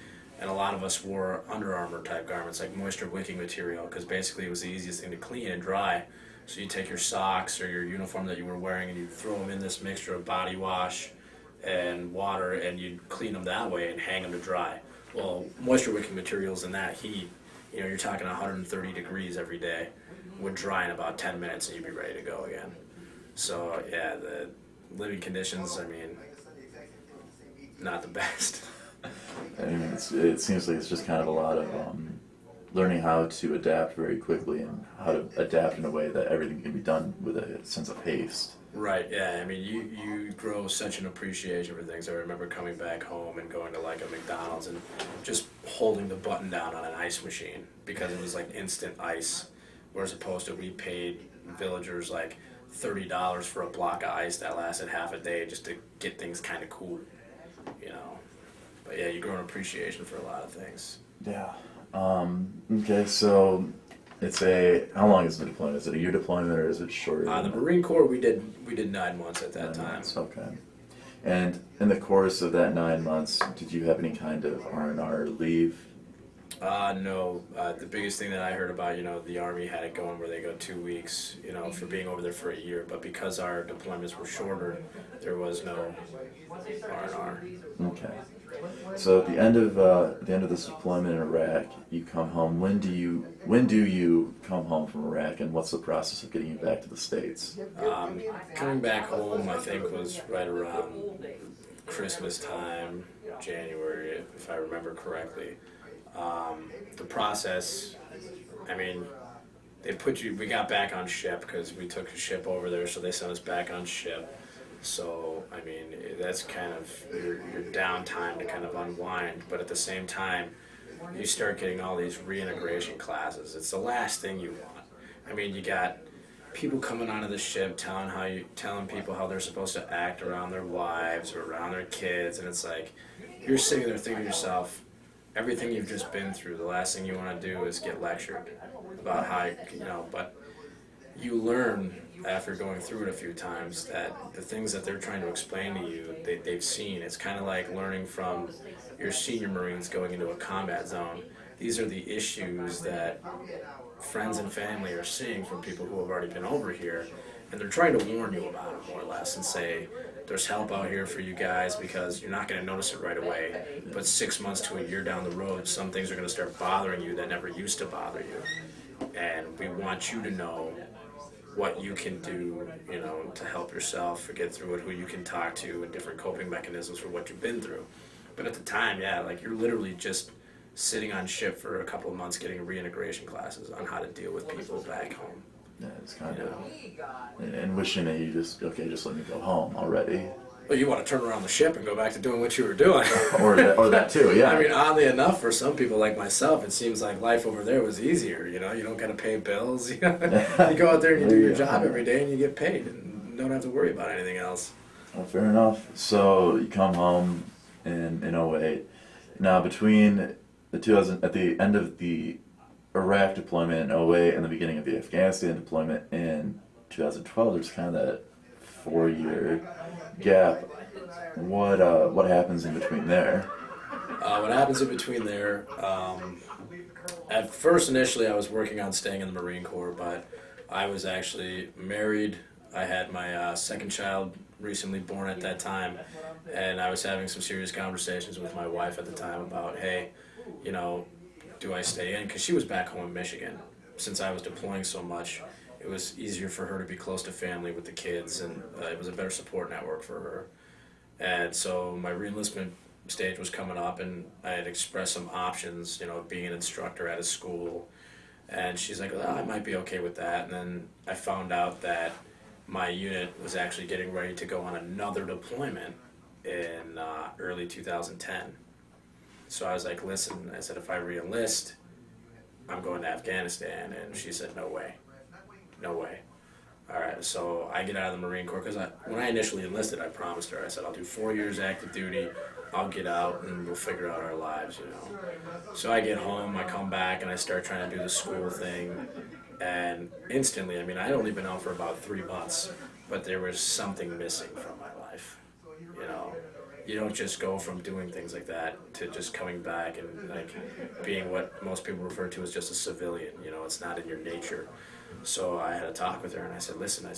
and a lot of us wore Under Armour type garments, like moisture wicking material, because basically it was the easiest thing to clean and dry. So you take your socks or your uniform that you were wearing, and you throw them in this mixture of body wash and water, and you'd clean them that way and hang them to dry. Well, moisture wicking materials in that heat, you know, you're talking 130 degrees every day, would dry in about 10 minutes and you'd be ready to go again. So yeah, the living conditions, I mean, not the best. I mean, it seems like it's just kind of a lot of learning how to adapt very quickly and how to adapt in a way that everything can be done with a sense of haste. Right, yeah, I mean, you grow such an appreciation for things. I remember coming back home and going to like a McDonald's and just holding the button down on an ice machine, because it was like instant ice, whereas opposed to we paid villagers like $30 for a block of ice that lasted half a day just to get things kind of cool, you know. But yeah, you grow an appreciation for a lot of things. Yeah. Okay, so how long is the deployment? Is it a year deployment or is it shorter? The Marine Corps, we did 9 months at that 9 time. months, okay. And in the course of that 9 months, did you have any kind of R&R leave? No. The biggest thing that I heard about, you know, the Army had it going where they go 2 weeks, you know, for being over there for a year. But because our deployments were shorter, there was no R&R. Okay. So at the end of this deployment in Iraq, you come home. When do you come home from Iraq, and what's the process of getting you back to the States? Coming back home, I think, was right around Christmas time, January, if I remember correctly. The process, I mean, we got back on ship because we took a ship over there, so they sent us back on ship. So, I mean, that's kind of your downtime to kind of unwind, but at the same time, you start getting all these reintegration classes. It's the last thing you want. I mean, you got people coming onto the ship telling people how they're supposed to act around their wives or around their kids, and it's like, you're sitting there thinking to yourself, everything you've just been through, the last thing you want to do is get lectured about how, but you learn after going through it a few times that the things that they're trying to explain to you, they've seen. It's kind of like learning from your senior Marines going into a combat zone. These are the issues that friends and family are seeing from people who have already been over here, and they're trying to warn you about it more or less and say, there's help out here for you guys because you're not going to notice it right away, but 6 months to a year down the road, some things are going to start bothering you that never used to bother you. And we want you to know what you can do, to help yourself or get through it, who you can talk to, and different coping mechanisms for what you've been through. But at the time, you're literally just sitting on ship for a couple of months getting reintegration classes on how to deal with people back home. Yeah, it's kind of, and wishing that you just let me go home already. Well, you want to turn around the ship and go back to doing what you were doing. or that too, yeah. I mean, oddly enough, for some people like myself, it seems like life over there was easier. You don't got to pay bills. You go out there and you do your job every day and you get paid and don't have to worry about anything else. Well, fair enough. So you come home in 08. Now between at the end of the Iraq deployment in 08 and the beginning of the Afghanistan deployment in 2012, there's kind of that 4-year gap. What happens in between there? What happens in between there, at first initially I was working on staying in the Marine Corps, but I was actually married. I had my second child recently born at that time, and I was having some serious conversations with my wife at the time about, hey, do I stay in? Because she was back home in Michigan. Since I was deploying so much, it was easier for her to be close to family with the kids, and it was a better support network for her. And so my reenlistment stage was coming up, and I had expressed some options, being an instructor at a school. And she's like, well, I might be okay with that. And then I found out that my unit was actually getting ready to go on another deployment in early 2010. So I was like, listen, I said, if I re-enlist, I'm going to Afghanistan. And she said, no way. No way. All right, so I get out of the Marine Corps, because when I initially enlisted, I promised her, I said, I'll do 4 years active duty, I'll get out, and we'll figure out our lives, So I get home, I come back, and I start trying to do the school thing, and instantly, I'd only been out for about 3 months, but there was something missing from my life, You don't just go from doing things like that to just coming back and being what most people refer to as just a civilian. It's not in your nature. So I had a talk with her and I said, listen,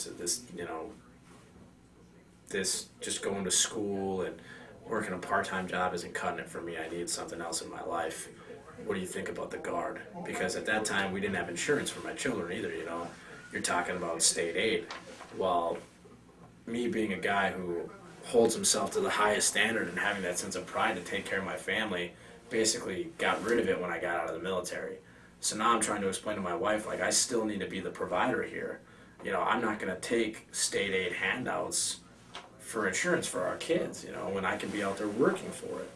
this just going to school and working a part-time job isn't cutting it for me. I need something else in my life. What do you think about the Guard? Because at that time we didn't have insurance for my children either. You're talking about state aid. Well, me being a guy who holds himself to the highest standard and having that sense of pride to take care of my family, basically got rid of it when I got out of the military. So now I'm trying to explain to my wife, I still need to be the provider here. I'm not going to take state aid handouts for insurance for our kids, when I can be out there working for it.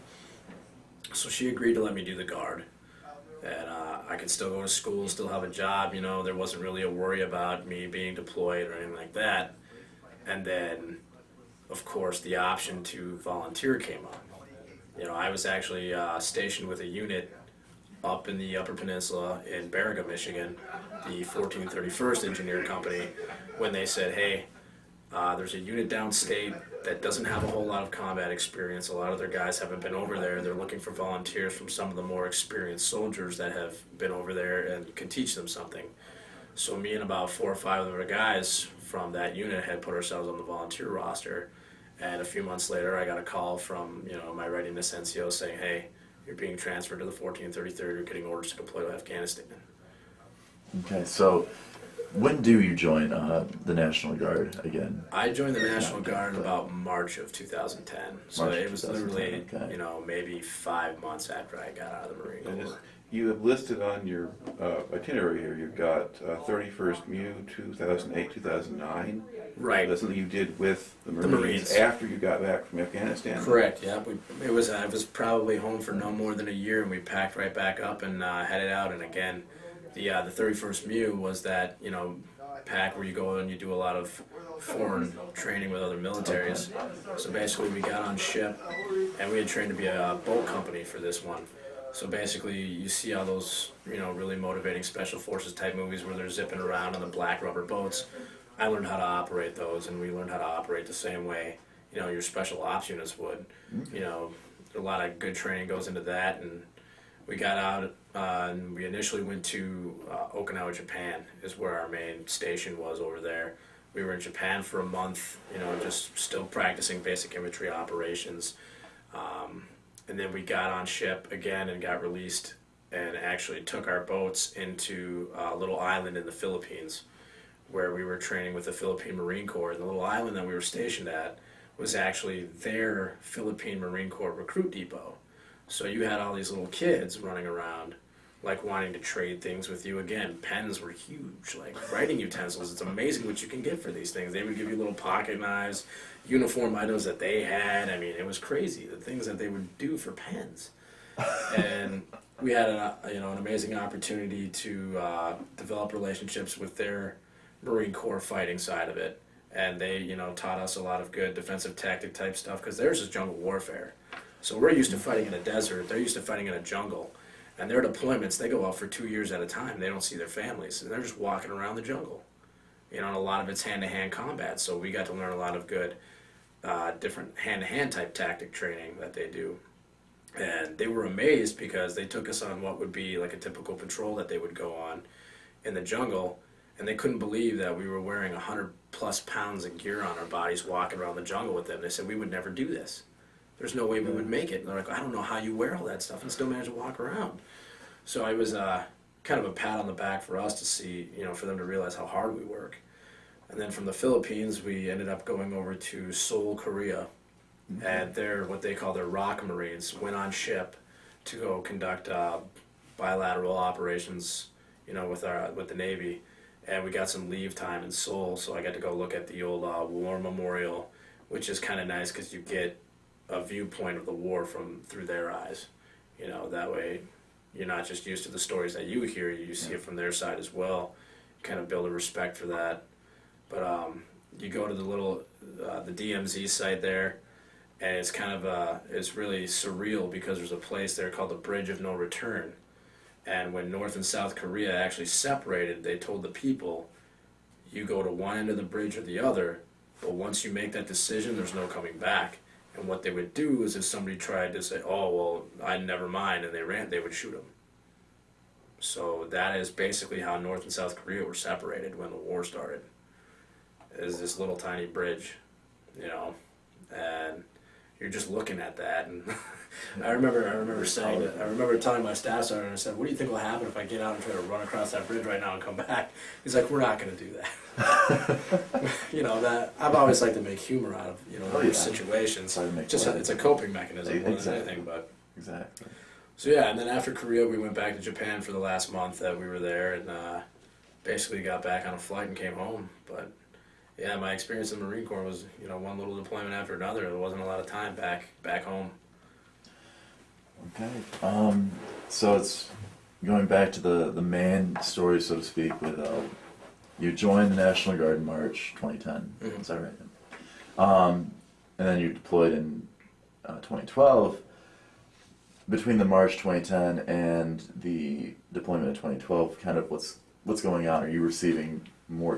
So she agreed to let me do the Guard. And I could still go to school, still have a job, there wasn't really a worry about me being deployed or anything like that. And then, of course, the option to volunteer came up. I was actually stationed with a unit up in the Upper Peninsula in Baraga, Michigan, the 1431st Engineer Company, when they said, hey, there's a unit downstate that doesn't have a whole lot of combat experience. A lot of their guys haven't been over there. They're looking for volunteers from some of the more experienced soldiers that have been over there and can teach them something. So me and about 4 or 5 of our guys from that unit had put ourselves on the volunteer roster. And a few months later, I got a call from my readiness NCO saying, hey, you're being transferred to the 1433rd, you're getting orders to deploy to Afghanistan. Okay, so when do you join the National Guard again? I joined the National Guard in about March of 2010. So March it was literally, okay. maybe 5 months after I got out of the Marine Corps. You have listed on your itinerary here, you've got 31st MU 2008-2009. Right. That's something you did with the Marines, Marines. after you got back from Afghanistan? Correct, yeah. I was probably home for no more than a year, and we packed right back up and headed out. And again, the 31st MU was that, pack where you go and you do a lot of foreign training with other militaries. So basically we got on ship, and we had trained to be a boat company for this one. So basically, you see all those, really motivating special forces type movies where they're zipping around on the black rubber boats. I learned how to operate those, and we learned how to operate the same way, your special ops units would. A lot of good training goes into that, and we got out, and we initially went to Okinawa, Japan, is where our main station was over there. We were in Japan for a month, just still practicing basic infantry operations. And then we got on ship again and got released and actually took our boats into a little island in the Philippines where we were training with the Philippine Marine Corps. And the little island that we were stationed at was actually their Philippine Marine Corps recruit depot. So you had all these little kids running around like wanting to trade things with you. Again, pens were huge, like writing utensils. It's amazing what you can get for these things. They would give you little pocket knives, uniform items that they had. I mean, it was crazy, the things that they would do for pens. And we had an amazing opportunity to develop relationships with their Marine Corps fighting side of it. And they, taught us a lot of good defensive tactic type stuff because theirs is jungle warfare. So we're used to fighting in a desert. They're used to fighting in a jungle. And their deployments, they go out for 2 years at a time. They don't see their families. And they're just walking around the jungle. And a lot of it's hand-to-hand combat. So we got to learn a lot of good different hand-to-hand type tactic training that they do. And they were amazed because they took us on what would be like a typical patrol that they would go on in the jungle. And they couldn't believe that we were wearing 100+ pounds of gear on our bodies walking around the jungle with them. They said we would never do this. There's no way we would make it. And they're like, I don't know how you wear all that stuff and still manage to walk around. So it was kind of a pat on the back for us to see, for them to realize how hard we work. And then from the Philippines, we ended up going over to Seoul, Korea. Mm-hmm. And they're what they call their Rock Marines, went on ship to go conduct bilateral operations, with the Navy. And we got some leave time in Seoul, so I got to go look at the old war memorial, which is kind of nice because you get a viewpoint of the war through their eyes. That way you're not just used to the stories that you hear, you see it from their side as well. You kind of build a respect for that. But you go to the DMZ site there, and it's kind of it's really surreal because there's a place there called the Bridge of No Return. And when North and South Korea actually separated, they told the people, you go to one end of the bridge or the other, but once you make that decision, there's no coming back. And what they would do is if somebody tried to say, oh, well, I never mind, and they would shoot them. So that is basically how North and South Korea were separated when the war started. Is this little tiny bridge, and you're just looking at that. And I remember saying that, I remember telling my staff sergeant, I said, what do you think will happen if I get out and try to run across that bridge right now and come back? He's like, we're not going to do that. That I've always liked to make humor out of situations. It's a coping mechanism more than anything. But exactly. So yeah, and then after Korea, we went back to Japan for the last month that we were there, and basically got back on a flight and came home. But yeah, my experience in the Marine Corps was one little deployment after another. There wasn't a lot of time back home. Okay. So it's going back to the main story, so to speak, with you joined the National Guard in March 2010. Mm-hmm. Is that right? And then you deployed in 2012. Between the March 2010 and the deployment in 2012, kind of what's going on? Are you receiving more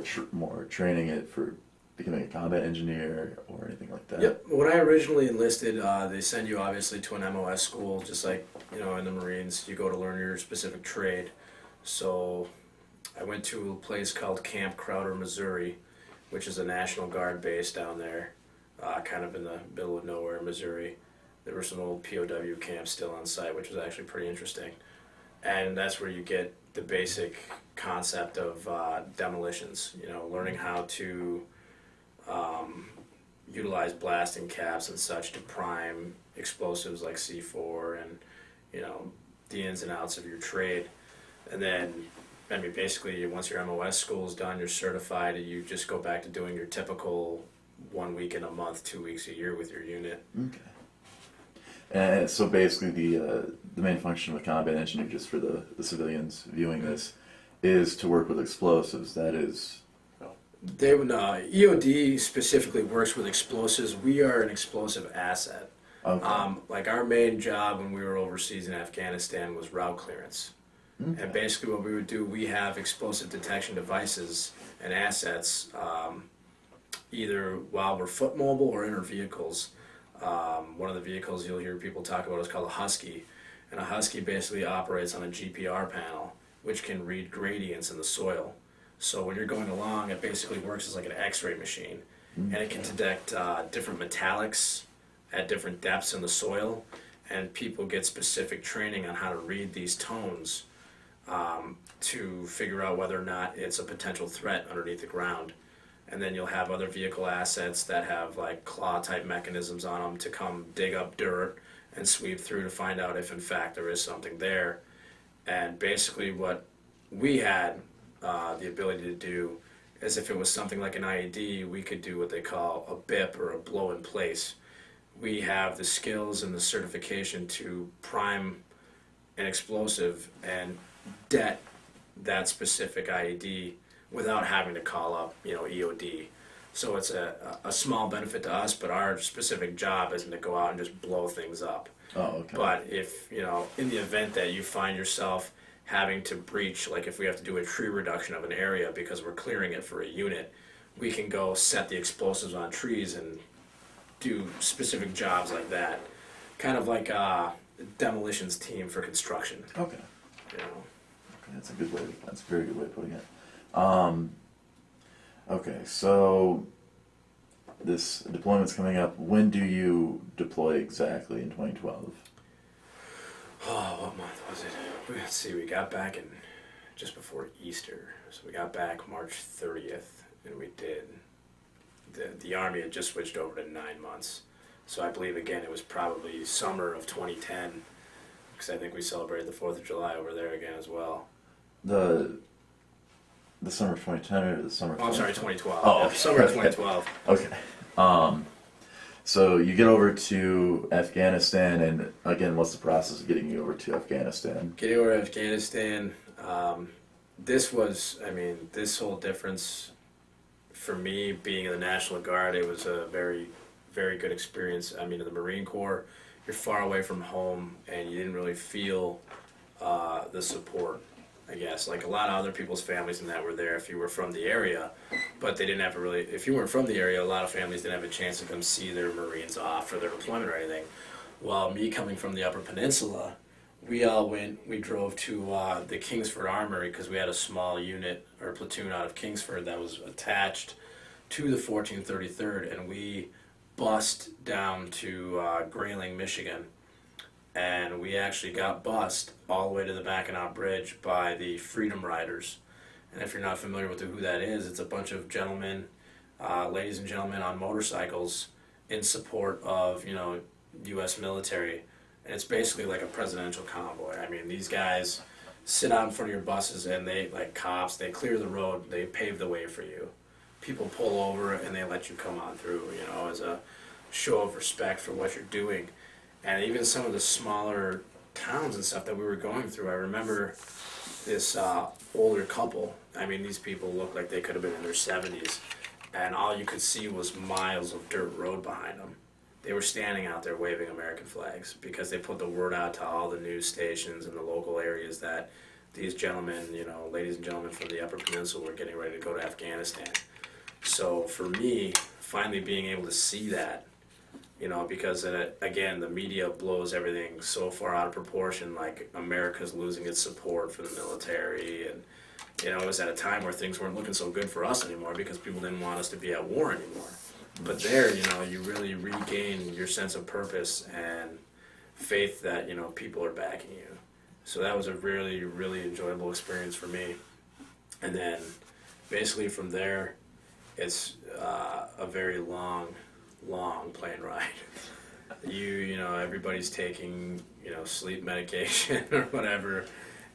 training for becoming a combat engineer or anything like that? Yep. When I originally enlisted, they send you obviously to an MOS school, just like in the Marines, you go to learn your specific trade. So I went to a place called Camp Crowder, Missouri, which is a National Guard base down there, kind of in the middle of nowhere, Missouri. There were some old POW camps still on site, which was actually pretty interesting. And that's where you get the basic concept of demolitions, learning how to utilize blasting caps and such to prime explosives like C4 and, the ins and outs of your trade. And then, basically, once your MOS school is done, you're certified, and you just go back to doing your typical 1 week in a month, 2 weeks a year with your unit. Okay. And so basically the main function of a combat engineer, just for the civilians viewing this, is to work with explosives. That is... EOD specifically works with explosives. We are an explosive asset. Okay. Like our main job when we were overseas in Afghanistan was route clearance. Okay. And basically what we would do, we have explosive detection devices and assets, either while we're foot mobile or in our vehicles. One of the vehicles you'll hear people talk about is called a Husky. And a Husky basically operates on a GPR panel, which can read gradients in the soil. So when you're going along, it basically works as like an X-ray machine. And it can detect different metallics at different depths in the soil. And people get specific training on how to read these tones to figure out whether or not it's a potential threat underneath the ground. And then you'll have other vehicle assets that have like claw type mechanisms on them to come dig up dirt and sweep through to find out if in fact there is something there. And basically what we had the ability to do is if it was something like an IED, we could do what they call a BIP or a blow in place. We have the skills and the certification to prime an explosive and det that specific IED without having to call up, EOD. So it's a small benefit to us, but our specific job isn't to go out and just blow things up. Oh, okay. But if, in the event that you find yourself having to breach, like if we have to do a tree reduction of an area because we're clearing it for a unit, we can go set the explosives on trees and do specific jobs like that. Kind of like a demolitions team for construction. Okay. You know. Okay, that's a very good way of putting it. Okay, so this deployment's coming up. When do you deploy exactly in 2012? Oh, what month was it? Let's see, we got back in just before Easter. So we got back March 30th, and we did. The Army had just switched over to 9 months. So I believe, again, it was probably summer of 2010, because I think we celebrated the 4th of July over there again as well. The summer of 2010 or the summer of Oh, I'm sorry, 2012. Oh, Yeah, okay. summer of 2012. Okay. So you get over to Afghanistan, and again, what's the process of getting you over to Afghanistan? Getting over to Afghanistan, this whole difference for me being in the National Guard, it was a very, very good experience. I mean, in the Marine Corps, you're far away from home, and you didn't really feel the support, I guess. Like a lot of other people's families and that were there if you were from the area, but they didn't have if you weren't from the area, a lot of families didn't have a chance to come see their Marines off for their deployment or anything. While me coming from the Upper Peninsula, we drove to the Kingsford Armory because we had a small unit or platoon out of Kingsford that was attached to the 1433rd, and we bussed down to Grayling, Michigan. And we actually got bussed all the way to the Mackinac Bridge by the Freedom Riders. And if you're not familiar with who that is, it's a bunch of gentlemen, ladies and gentlemen on motorcycles in support of, U.S. military. And it's basically like a presidential convoy. I mean, these guys sit out in front of your buses and they, like cops, they clear the road, they pave the way for you. People pull over and they let you come on through, as a show of respect for what you're doing. And even some of the smaller towns and stuff that we were going through, I remember this older couple. I mean, these people looked like they could have been in their 70s. And all you could see was miles of dirt road behind them. They were standing out there waving American flags because they put the word out to all the news stations in the local areas that these gentlemen, ladies and gentlemen from the Upper Peninsula were getting ready to go to Afghanistan. So for me, finally being able to see that, because again, the media blows everything so far out of proportion, like America's losing its support for the military, and it was at a time where things weren't looking so good for us anymore because people didn't want us to be at war anymore. But there, you really regain your sense of purpose and faith that, people are backing you. So that was a really, really enjoyable experience for me. And then basically from there, it's a very long plane ride. Everybody's taking, sleep medication or whatever,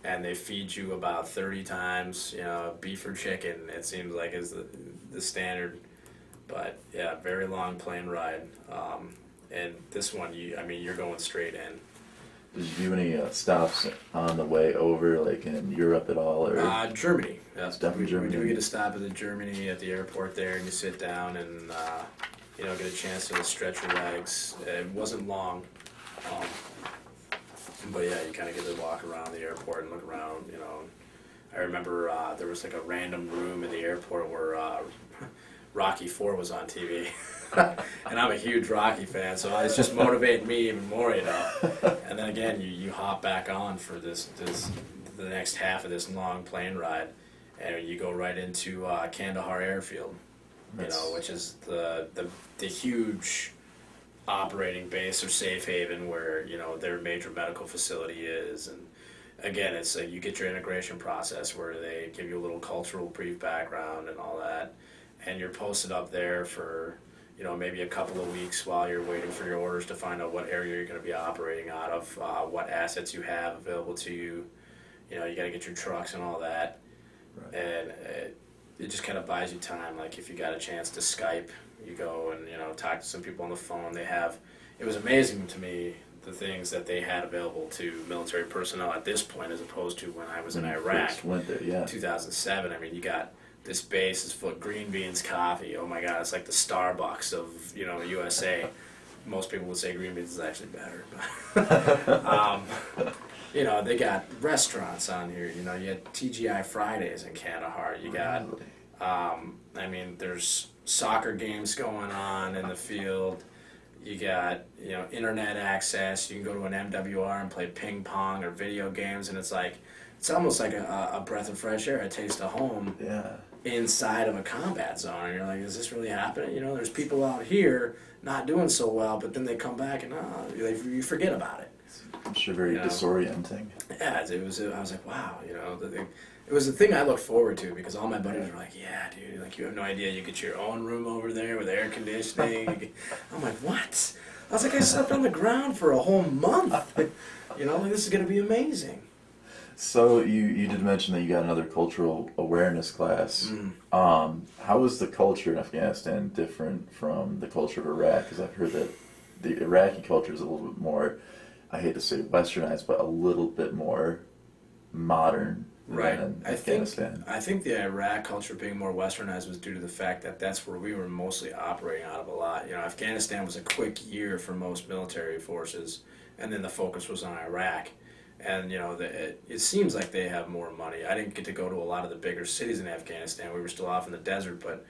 and they feed you about 30 times, beef or chicken, it seems like is the standard. But yeah, very long plane ride. And this one, you're going straight in. Did you do any stops on the way over, like in Europe at all, or? Germany. Stop in Germany. We do get a stop at Germany at the airport there, and you sit down and get a chance to stretch your legs. It wasn't long, but yeah, you kind of get to walk around the airport and look around, I remember there was like a random room in the airport where Rocky IV was on TV. And I'm a huge Rocky fan, so it's just motivating me even more, And then again, you hop back on for the next half of this long plane ride, and you go right into Kandahar Airfield, which is the huge operating base or safe haven where their major medical facility is. And again, it's you get your integration process where they give you a little cultural brief background and all that, and you're posted up there for maybe a couple of weeks while you're waiting for your orders to find out what area you're going to be operating out of, what assets you have available to you. You got to get your trucks and all that. Right. And it just kind of buys you time. Like if you got a chance to Skype, you go and, talk to some people on the phone. It was amazing to me the things that they had available to military personnel at this point as opposed to when I was in Iraq. First went there, yeah. 2007. I mean, you got this base is full of green beans coffee. Oh my God, it's like the Starbucks of USA. Most people would say green beans is actually better, but they got restaurants on here. You had TGI Fridays in Kandahar. You got, there's soccer games going on in the field. You got internet access. You can go to an MWR and play ping pong or video games, and it's almost like a breath of fresh air, a taste of home. Yeah. Inside of a combat zone, and you're like, is this really happening? There's people out here not doing so well, but then they come back and you forget about it. I'm sure very disorienting. Yeah, it was. I was like, wow, it was the thing I looked forward to because all my buddies were like, yeah, dude, like you have no idea, you get your own room over there with air conditioning. I'm like, what? I was like, I slept on the ground for a whole month. This is gonna be amazing. So you did mention that you got another cultural awareness class. How is the culture in Afghanistan different from the culture of Iraq? Because I've heard that the Iraqi culture is a little bit more, I hate to say westernized, but a little bit more modern than Afghanistan. I think the Iraq culture being more westernized was due to the fact that that's where we were mostly operating out of a lot. Afghanistan was a quick year for most military forces, and then the focus was on Iraq. And it seems like they have more money. I didn't get to go to a lot of the bigger cities in Afghanistan. We were still off in the desert, but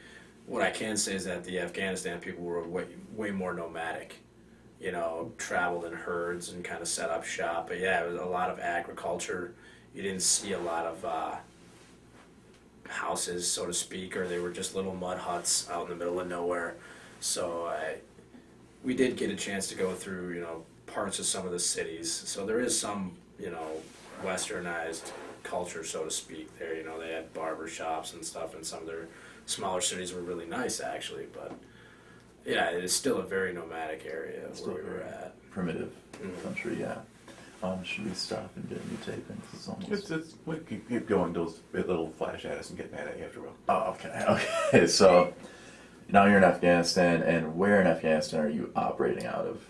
what I can say is that the Afghanistan people were way more nomadic. Traveled in herds and kind of set up shop. But yeah, it was a lot of agriculture. You didn't see a lot of houses, so to speak, or they were just little mud huts out in the middle of nowhere. So we did get a chance to go through, parts of some of the cities. So there is some westernized culture, so to speak, there. They had barber shops and stuff, and some of their smaller cities were really nice, actually. But yeah, it is still a very nomadic area where we were at. Primitive country, yeah. Should we stop and get a new tape in? 'Cause it's almost... We can keep going. Those little flash at us and get mad at you after a while. Oh, okay. So now you're in Afghanistan, and where in Afghanistan are you operating out of?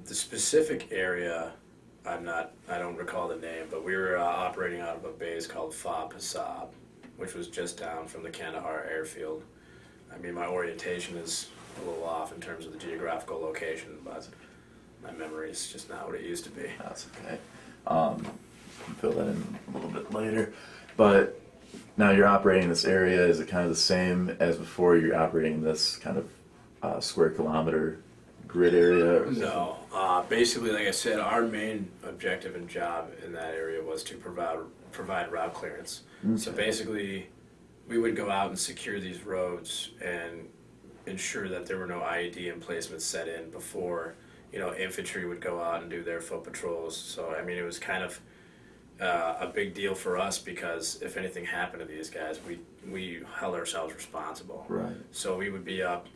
The specific area, I don't recall the name, but we were operating out of a base called Forward Pasab, which was just down from the Kandahar airfield. My orientation is a little off in terms of the geographical location, but my memory is just not what it used to be. That's okay. Can fill that in a little bit later. But now you're operating in this area. Is it kind of the same as before? You're operating in this kind of square kilometer grid area? Or no. Basically, like I said, our main objective and job in that area was to provide route clearance. Okay. So basically, we would go out and secure these roads and ensure that there were no IED emplacements set in before, infantry would go out and do their foot patrols. So, it was kind of a big deal for us because if anything happened to these guys, we held ourselves responsible. Right. So we would be up,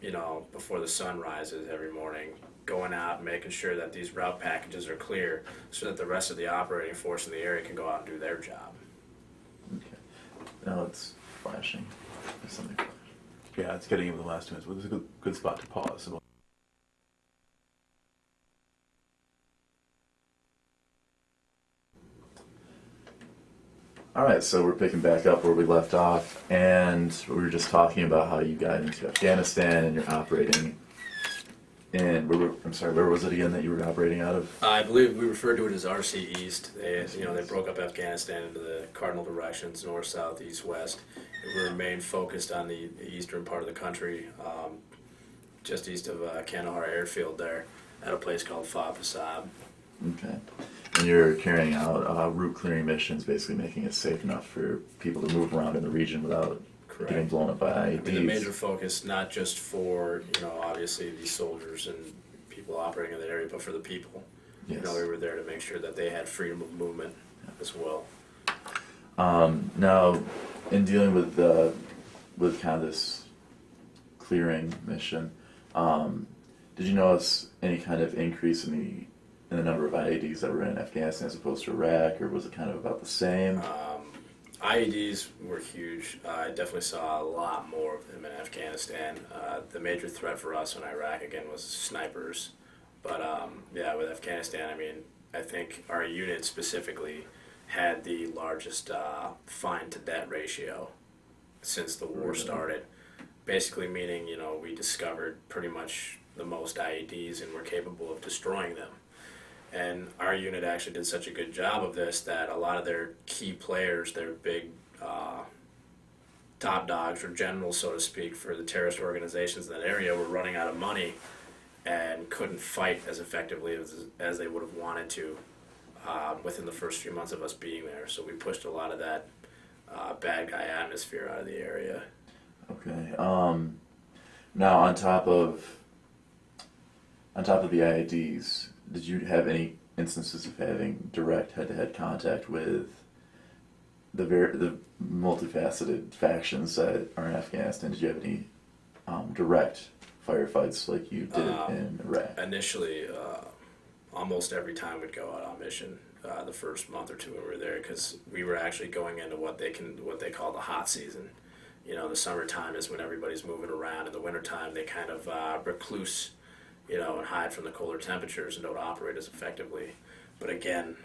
before the sun rises every morning, going out and making sure that these route packages are clear so that the rest of the operating force in the area can go out and do their job. Okay. Now it's flashing. There's something flashing. Yeah, it's getting even the last 2 minutes. Well, this is a good spot to pause. All right, so we're picking back up where we left off, and we were just talking about how you got into Afghanistan and you're operating And I'm sorry, where was it again that you were operating out of? I believe we refer to it as RC East. They broke up Afghanistan into the cardinal directions, north, south, east, west. We remained focused on the eastern part of the country, just east of Kandahar Airfield there, at a place called Forward Pasab. Okay. And you're carrying out route clearing missions, basically making it safe enough for people to move around in the region without Correct. getting blown up by IEDs. I mean, the major focus, not just for, obviously these soldiers and people operating in that area, but for the people. Yes. We were there to make sure that they had freedom of movement as well. Now, in dealing with kind of this clearing mission, did you notice any kind of increase in the number of IEDs that were in Afghanistan as opposed to Iraq, or was it kind of about the same? IEDs were huge. I definitely saw a lot more of them in Afghanistan. The major threat for us in Iraq, again, was snipers. But with Afghanistan, I mean, I think our unit specifically had the largest fine-to-debt ratio since the war started. Basically meaning, we discovered pretty much the most IEDs and were capable of destroying them. And our unit actually did such a good job of this that a lot of their key players, their big top dogs or generals, so to speak, for the terrorist organizations in that area were running out of money and couldn't fight as effectively as they would have wanted to within the first few months of us being there. So we pushed a lot of that bad guy atmosphere out of the area. Okay. Now, on top of the IEDs, did you have any instances of having direct head-to-head contact with the multifaceted factions that are in Afghanistan? Did you have any direct firefights like you did in Iraq? Initially, almost every time we'd go out on mission, the first month or two when we were there, because we were actually going into what they call the hot season. The summertime is when everybody's moving around. In the wintertime, they kind of recluse, and hide from the colder temperatures and don't operate as effectively. But again,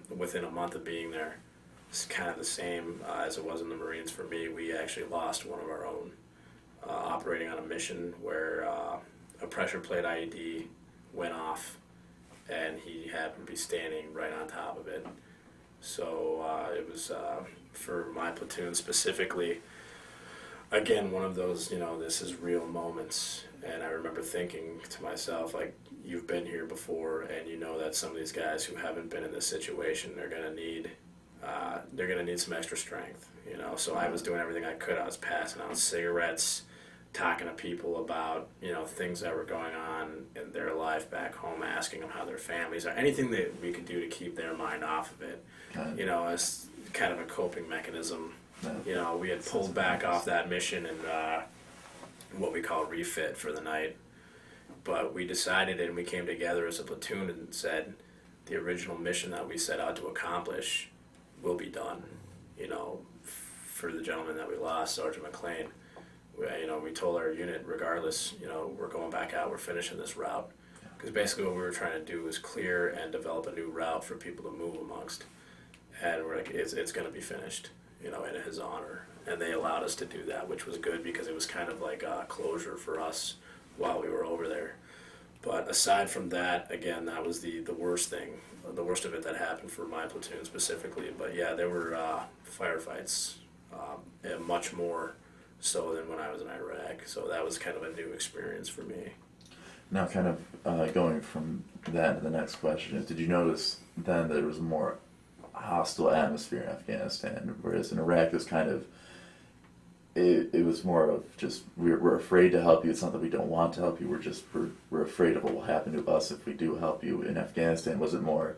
within a month of being there, it's kind of the same as it was in the Marines for me. We actually lost one of our own operating on a mission where a pressure plate IED went off and he happened to be standing right on top of it. So it was, for my platoon specifically, again, one of those, this is real moments. And I remember thinking to myself, like, you've been here before, and you know that some of these guys who haven't been in this situation, they're gonna need some extra strength, So I was doing everything I could. I was passing out cigarettes, talking to people about, things that were going on in their life back home, asking them how their families are, anything that we could do to keep their mind off of it, as kind of a coping mechanism. We had pulled back off that mission and what we call refit for the night. But we decided and we came together as a platoon and said the original mission that we set out to accomplish will be done. For the gentleman that we lost, Sergeant McLean, we told our unit, regardless, we're going back out, we're finishing this route. Because basically what we were trying to do was clear and develop a new route for people to move amongst. And we're like, it's going to be finished, in his honor. And they allowed us to do that, which was good because it was kind of like a closure for us while we were over there. But aside from that, again, that was the worst thing, the worst of it that happened for my platoon specifically. But yeah, there were firefights, and much more so than when I was in Iraq. So that was kind of a new experience for me. Now, kind of going from that to the next question is, did you notice then that there was a more hostile atmosphere in Afghanistan, whereas in Iraq it was kind of, it was more of just, we're afraid to help you. It's not that we don't want to help you, we're afraid of what will happen to us if we do help you. In Afghanistan, was it more,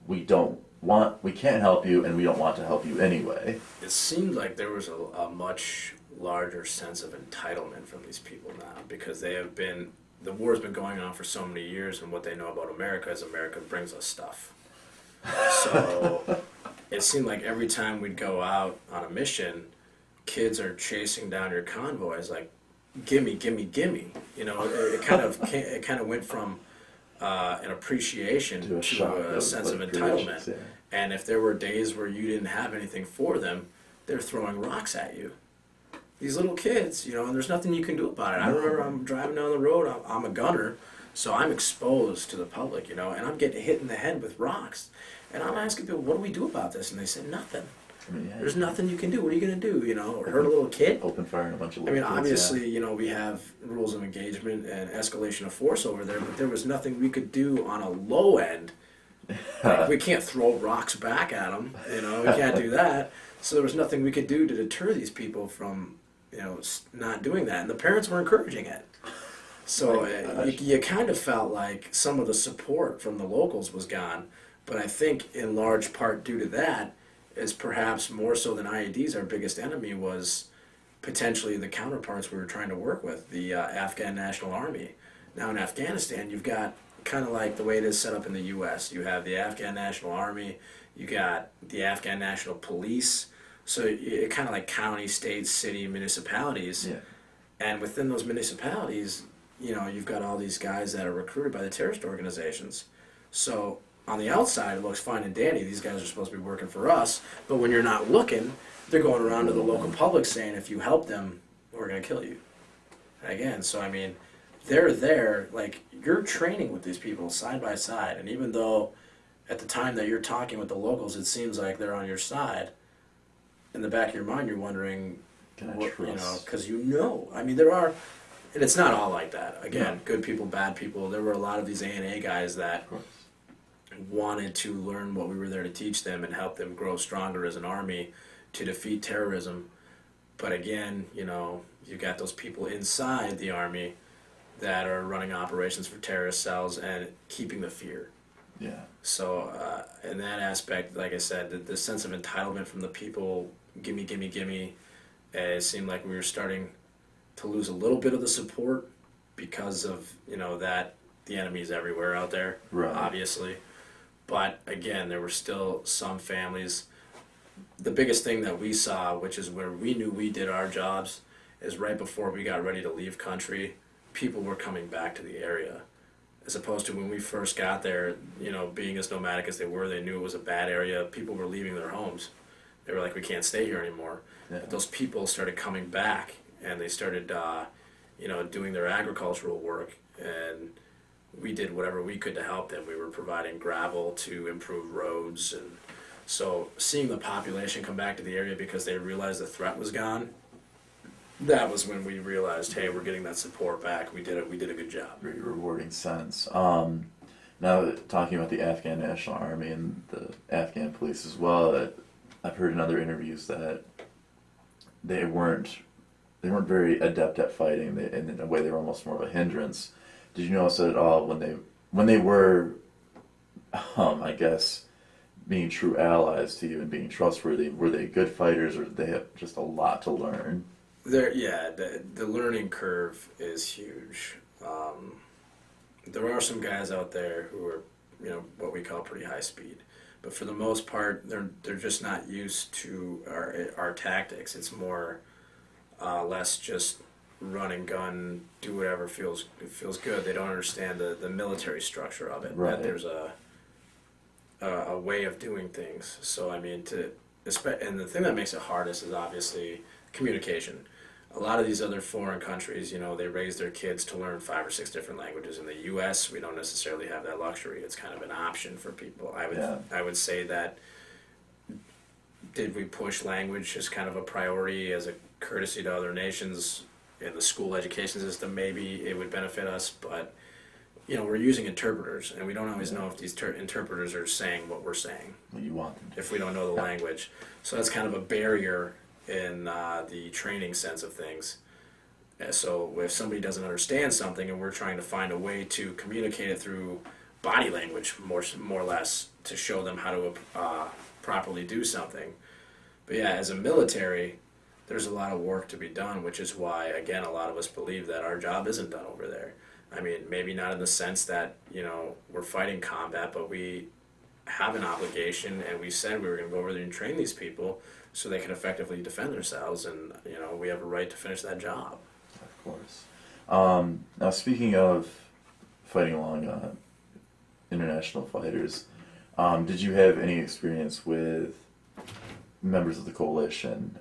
we can't help you and we don't want to help you anyway? It seemed like there was a much larger sense of entitlement from these people now, because the war's been going on for so many years, and what they know about America is America brings us stuff. So it seemed like every time we'd go out on a mission, kids are chasing down your convoys like, gimme, gimme, gimme. It kind of went from an appreciation to a sense of entitlement. Yeah. And if there were days where you didn't have anything for them, they're throwing rocks at you. These little kids, and there's nothing you can do about it. I remember I'm driving down the road, I'm a gunner, So I'm exposed to the public, and I'm getting hit in the head with rocks. And I'm asking people, what do we do about this? And they say, nothing. I mean, yeah, There's nothing you can do. What are you going to do, or hurt a little kid? open fire and a bunch of I mean, little kids, obviously, we have rules of engagement and escalation of force over there, but there was nothing we could do on a low end. Like, we can't throw rocks back at them, we can't do that. So there was nothing we could do to deter these people from, not doing that. And the parents were encouraging it. So you kind of felt like some of the support from the locals was gone. But I think in large part due to that, is perhaps more so than IEDs, our biggest enemy was potentially the counterparts we were trying to work with, the Afghan National Army. Now in Afghanistan, you've got kind of like the way it is set up in the U.S. You have the Afghan National Army, you got the Afghan National Police, so it kind of like county, state, city, municipalities. Yeah. And within those municipalities, you've got all these guys that are recruited by the terrorist organizations. So on the outside, it looks fine and dandy. These guys are supposed to be working for us. But when you're not looking, they're going around to the local public saying, if you help them, we're going to kill you. And again, so I mean, they're there, like, you're training with these people side by side. And even though at the time that you're talking with the locals, it seems like they're on your side, in the back of your mind, you're wondering, Can I what, trust? because I mean, there are, and it's not all like that. Again, good people, bad people. There were a lot of these A&A guys that Of course. wanted to learn what we were there to teach them and help them grow stronger as an army to defeat terrorism. But again, you've got those people inside the army that are running operations for terrorist cells and keeping the fear. Yeah. So in that aspect, like I said, the sense of entitlement from the people, gimme, gimme, gimme, it seemed like we were starting to lose a little bit of the support because of, that the enemy's everywhere out there, Right. obviously. But again, there were still some families. The biggest thing that we saw, which is where we knew we did our jobs, is right before we got ready to leave country, people were coming back to the area. As opposed to when we first got there, being as nomadic as they were, they knew it was a bad area. People were leaving their homes. They were like, we can't stay here anymore. Yeah. But those people started coming back, and they started, doing their agricultural work, and we did whatever we could to help them. We were providing gravel to improve roads, and so seeing the population come back to the area because they realized the threat was gone, that was when we realized, hey, we're getting that support back. We did it. We did a good job. Very rewarding sense. Now talking about the Afghan National Army and the Afghan police as well, I've heard in other interviews that they weren't very adept at fighting. And in a way, they were almost more of a hindrance. Did you notice that at all when they were, I guess, being true allies to you and being trustworthy? Were they good fighters, or did they have just a lot to learn? The learning curve is huge. There are some guys out there who are, what we call pretty high speed, but for the most part, they're just not used to our tactics. It's more, less just run and gun, do whatever feels good. They don't understand the military structure of it. Right. That there's a way of doing things. So I mean, and the thing that makes it hardest is obviously communication. A lot of these other foreign countries, they raise their kids to learn 5 or 6 different languages. In the U.S., we don't necessarily have that luxury. It's kind of an option for people. I would say that, did we push language as kind of a priority, as a courtesy to other nations in the school education system? Maybe it would benefit us, but we're using interpreters, and we don't always know if these interpreters are saying what we're saying. What you want them to. If we don't know the language. So that's kind of a barrier in the training sense of things. So if somebody doesn't understand something and we're trying to find a way to communicate it through body language, more or less, to show them how to properly do something. But yeah, as a military, there's a lot of work to be done, which is why, again, a lot of us believe that our job isn't done over there. I mean, maybe not in the sense that, we're fighting combat, but we have an obligation, and we said we were going to go over there and train these people so they can effectively defend themselves, and, we have a right to finish that job. Of course. Now, speaking of fighting along international fighters, did you have any experience with members of the coalition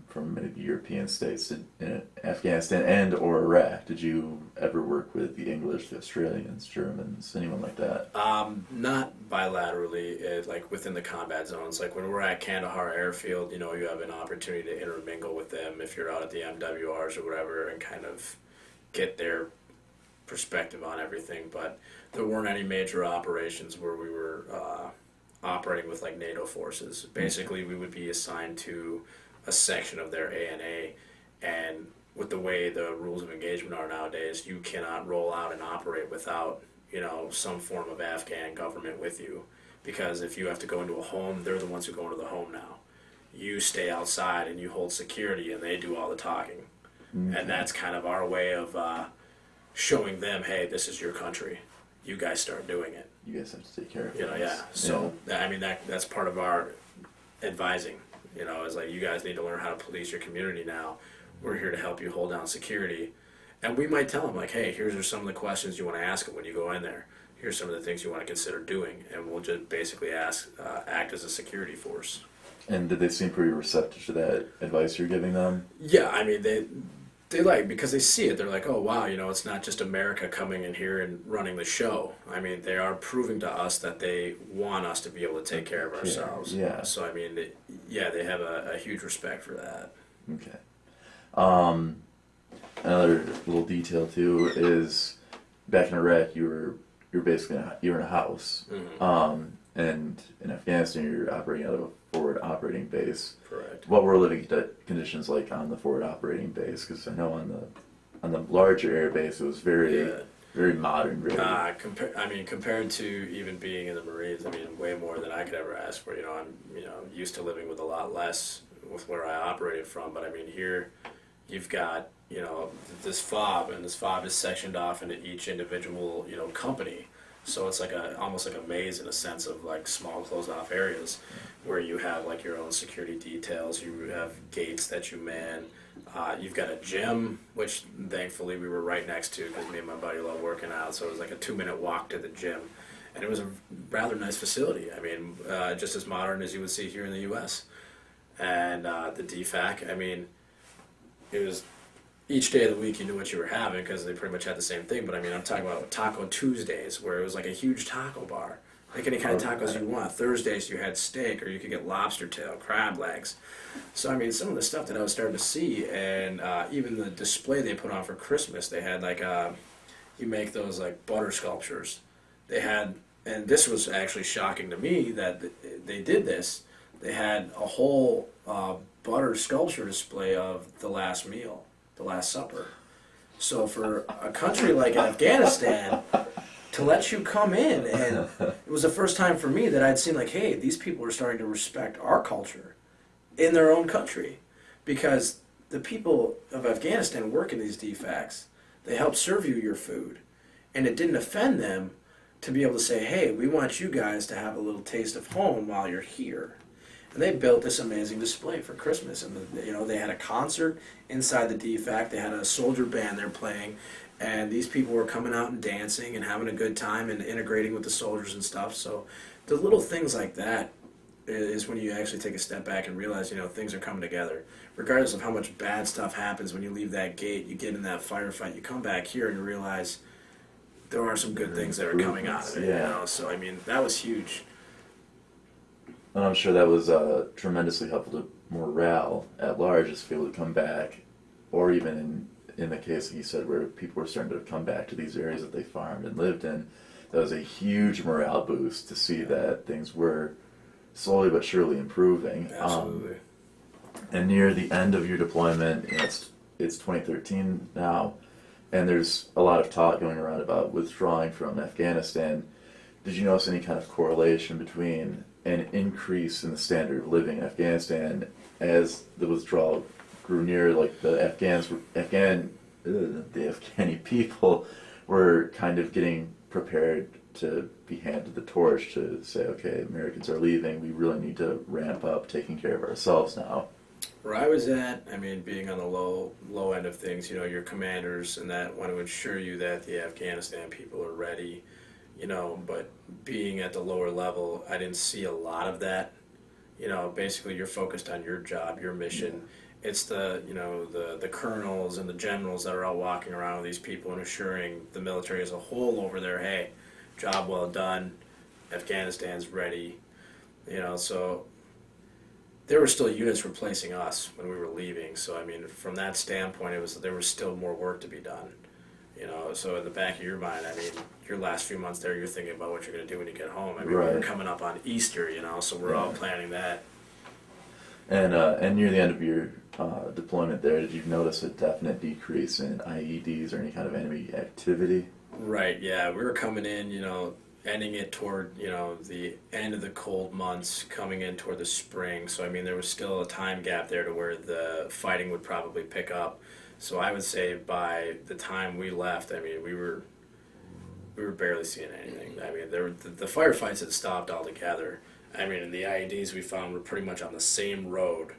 from many of the European states in Afghanistan and or Iraq. Did you ever work with the English, the Australians, Germans, anyone like that? Not bilaterally, like within the combat zones. Like when we're at Kandahar Airfield, you know, you have an opportunity to intermingle with them if you're out at the MWRs or whatever, and kind of get their perspective on everything. But there weren't any major operations where we were operating with like NATO forces. Basically, we would be assigned to a section of their ANA, and with the way the rules of engagement are nowadays, you cannot roll out and operate without, you know, some form of Afghan government with you, because if you have to go into a home, they're the ones who go into the home now. You stay outside and you hold security, and they do all the talking. Mm-hmm. And that's kind of our way of showing them, hey, this is your country. You guys start doing it. You guys have to take care of it. You know, yeah. So, I mean, that's part of our advising. You know, is like, you guys need to learn how to police your community now. We're here to help you hold down security. And we might tell them, like, hey, here's some of the questions you want to ask them when you go in there. Here's some of the things you want to consider doing. And we'll just basically act as a security force. And did they seem pretty receptive to that advice you're giving them? Yeah, I mean, they like, because they see it, they're like, oh, wow, you know, it's not just America coming in here and running the show. I mean, they are proving to us that they want us to be able to take care of ourselves. Yeah. So, I mean, they have a huge respect for that. Okay. Another little detail, too, is back in Iraq, you're basically you're in a house. Mm-hmm. And in Afghanistan, you're operating out of a forward operating base. Correct. What were living conditions like on the forward operating base? Because I know on the larger air base, it was very modern. Really. Compared to even being in the Marines, I mean, way more than I could ever ask for. You know, I'm used to living with a lot less with where I operated from. But I mean, here you've got, you know, this fob, and this fob is sectioned off into each individual, you know, company. So it's like almost like a maze in a sense of like small closed off areas where you have like your own security details, you have gates that you man, you've got a gym, which thankfully we were right next to because me and my buddy love working out, so it was like a 2-minute walk to the gym. And it was a rather nice facility. I mean, just as modern as you would see here in the U.S. And the DFAC, I mean, it was each day of the week you knew what you were having because they pretty much had the same thing. But I mean, I'm talking about Taco Tuesdays where it was like a huge taco bar. Like any kind of tacos you want. Thursdays you had steak, or you could get lobster tail, crab legs. So I mean, some of the stuff that I was starting to see, and even the display they put on for Christmas, they had like you make those like butter sculptures. They had, and this was actually shocking to me that they did this. They had a whole butter sculpture display of the last meal, the Last Supper. So for a country like Afghanistan to let you come in, and it was the first time for me that I'd seen like, hey, these people are starting to respect our culture in their own country, because the people of Afghanistan work in these DFACs. They help serve you your food, and it didn't offend them to be able to say, hey, we want you guys to have a little taste of home while you're here. And they built this amazing display for Christmas, and they had a concert inside the DFAC. They had a soldier band there playing, and these people were coming out and dancing and having a good time and integrating with the soldiers and stuff. So the little things like that is when you actually take a step back and realize, things are coming together. Regardless of how much bad stuff happens when you leave that gate, you get in that firefight, you come back here and you realize there are some good things that are coming out of it. Yeah. So I mean, that was huge. And I'm sure that was tremendously helpful to morale at large, just to be able to come back, or even in the case that you said where people were starting to come back to these areas that they farmed and lived in, that was a huge morale boost to see that things were slowly but surely improving. Absolutely. And near the end of your deployment, it's 2013 now, and there's a lot of talk going around about withdrawing from Afghanistan. Did you notice any kind of correlation between an increase in the standard of living in Afghanistan as the withdrawal grew near? Like the Afghani people were kind of getting prepared to be handed the torch to say, okay, Americans are leaving, we really need to ramp up taking care of ourselves now. Where I was at, being on the low end of things, your commanders and that want to ensure you that the Afghanistan people are ready, but being at the lower level, I didn't see a lot of that. basically you're focused on your job, your mission. It's the colonels and the generals that are out walking around with these people and assuring the military as a whole over there, hey, job well done, Afghanistan's ready, so there were still units replacing us when we were leaving. So I mean, from that standpoint, there was still more work to be done. So in the back of your mind, I mean, your last few months there, you're thinking about what you're going to do when you get home. I mean, Right. we're coming up on Easter, so we're all planning that. And near the end of your deployment there, did you notice a definite decrease in IEDs or any kind of enemy activity? Right, yeah. We were coming in, ending it toward, the end of the cold months, coming in toward the spring. So, I mean, there was still a time gap there to where the fighting would probably pick up. So I would say by the time we left, I mean, we were barely seeing anything. I mean, the firefights had stopped altogether. I mean, and the IEDs we found were pretty much on the same road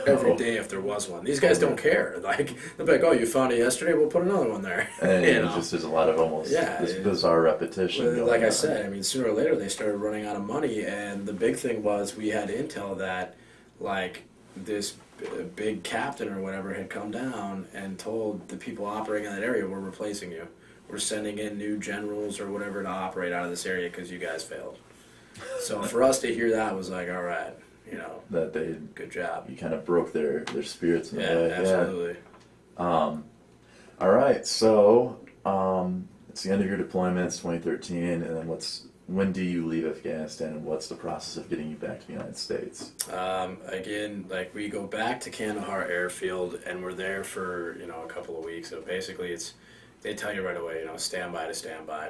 every day if there was one. These guys don't care. Like, they're like, oh, you found it yesterday? We'll put another one there. And it just there's a lot of almost this bizarre repetition going like I on. said, I mean, sooner or later they started running out of money, and the big thing was we had intel that, like, this big captain or whatever had come down and told the people operating in that area, we're replacing you. We're sending in new generals or whatever to operate out of this area because you guys failed. So for us to hear that was like, all right, that they good job. you kind of broke their spirits in a way. Absolutely. All right, so it's the end of your deployments, 2013, and then when do you leave Afghanistan, and what's the process of getting you back to the United States? Again, like, we go back to Kandahar Airfield, and we're there for a couple of weeks. So basically, they tell you right away, stand by to stand by.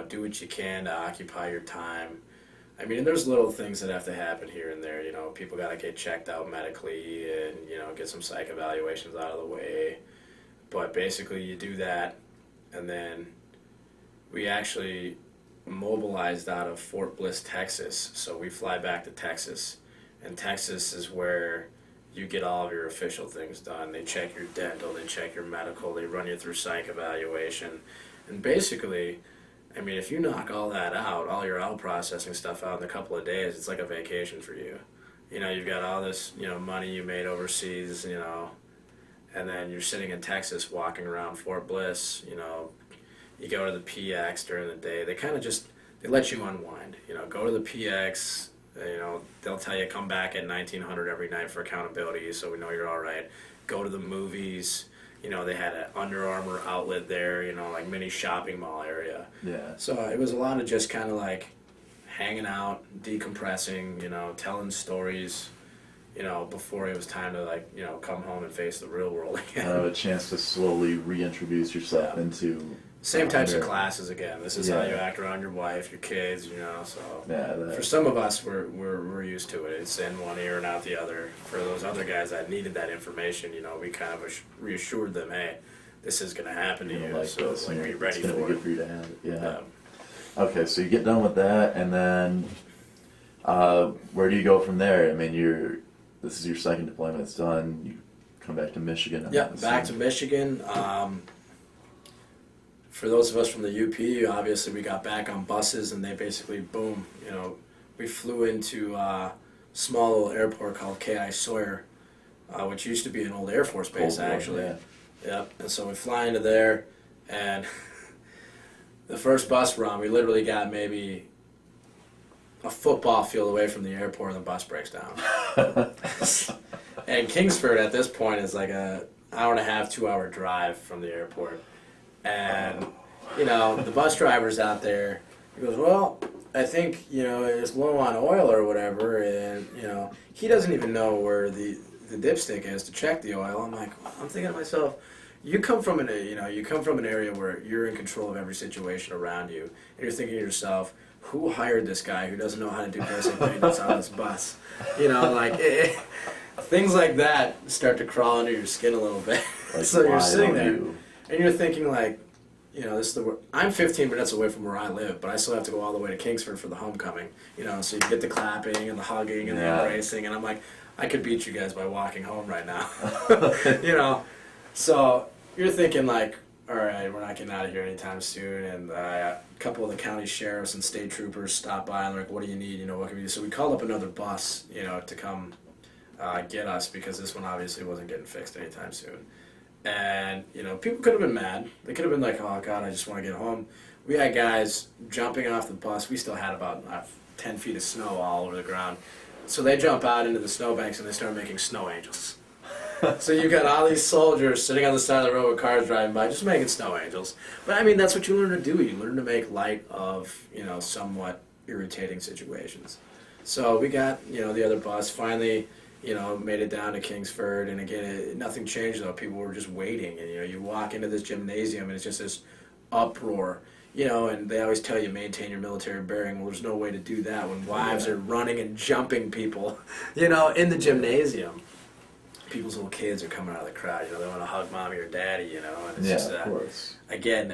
Do what you can to occupy your time. I mean, there's little things that have to happen here and there. People got to get checked out medically and, get some psych evaluations out of the way. But basically, you do that, and then we actually mobilized out of Fort Bliss, Texas. So we fly back to Texas, and Texas is where you get all of your official things done. They check your dental, they check your medical, they run you through psych evaluation. And basically, I mean, if you knock all that out, all your out processing stuff out in a couple of days, it's like a vacation for you. You've got all this, money you made overseas, and then you're sitting in Texas walking around Fort Bliss, you go to the PX during the day. They kind of they let you unwind, go to the PX, they'll tell you come back at 1900 every night for accountability so we know you're all right. Go to the movies. They had an Under Armour outlet there, like mini shopping mall area. Yeah. So it was a lot of just kind of like hanging out, decompressing, telling stories, before it was time to come home and face the real world again. A chance to slowly reintroduce yourself into same types of classes again. This is how you act around your wife, your kids, so for some of us we're used to it. It's in one ear and out the other. For those other guys that needed that information, we kind of reassured them, hey, this is going to happen to you, like so this, be ready it's gonna for be it. good for you to have it. Yeah. Okay, so you get done with that, and then where do you go from there? I mean, this is your second deployment. It's done. You come back to Michigan. Yeah, back to Michigan. For those of us from the UP, obviously we got back on buses, and they basically, boom, we flew into a small little airport called K.I. Sawyer, which used to be an old Air Force base, Cold War, actually. yeah. Yep, and so we fly into there, and the first bus run, we literally got maybe a football field away from the airport, and the bus breaks down. And Kingsford at this point is like a hour and a half, 2 hour drive from the airport. And, the bus driver's out there, he goes, well, I think, it's low on oil or whatever, and, he doesn't even know where the dipstick is to check the oil. I'm thinking to myself, you come from an area where you're in control of every situation around you, and you're thinking to yourself, who hired this guy who doesn't know how to do basic maintenance on this bus? Things like that start to crawl under your skin a little bit. Like, so you're why sitting don't there, you? and you're thinking like, I'm 15 minutes away from where I live, but I still have to go all the way to Kingsford for the homecoming. So you get the clapping and the hugging and the embracing, and I'm like, I could beat you guys by walking home right now. So you're thinking like, all right, we're not getting out of here anytime soon. And a couple of the county sheriffs and state troopers stopped by and like, what do you need? You know, what can we do? So we called up another bus, you know, to come get us because this one obviously wasn't getting fixed anytime soon. And, you know, people could have been mad. They could have been like, oh, God, I just want to get home. We had guys jumping off the bus. We still had about 10 feet of snow all over the ground. So they jump out into the snowbanks and they start making snow angels. So you got all these soldiers sitting on the side of the road with cars driving by, just making snow angels. But I mean, that's what you learn to do. You learn to make light of, you know, somewhat irritating situations. So we got, you know, the other bus finally, you know, made it down to Kingsford. And again, nothing changed though. People were just waiting. And, you know, you walk into this gymnasium and it's just this uproar. You know, and they always tell you maintain your military bearing. Well, there's no way to do that when wives are running and jumping people, you know, in the gymnasium. People's little kids are coming out of the crowd. You know, they want to hug mommy or daddy. You know, and it's just, of course. Again,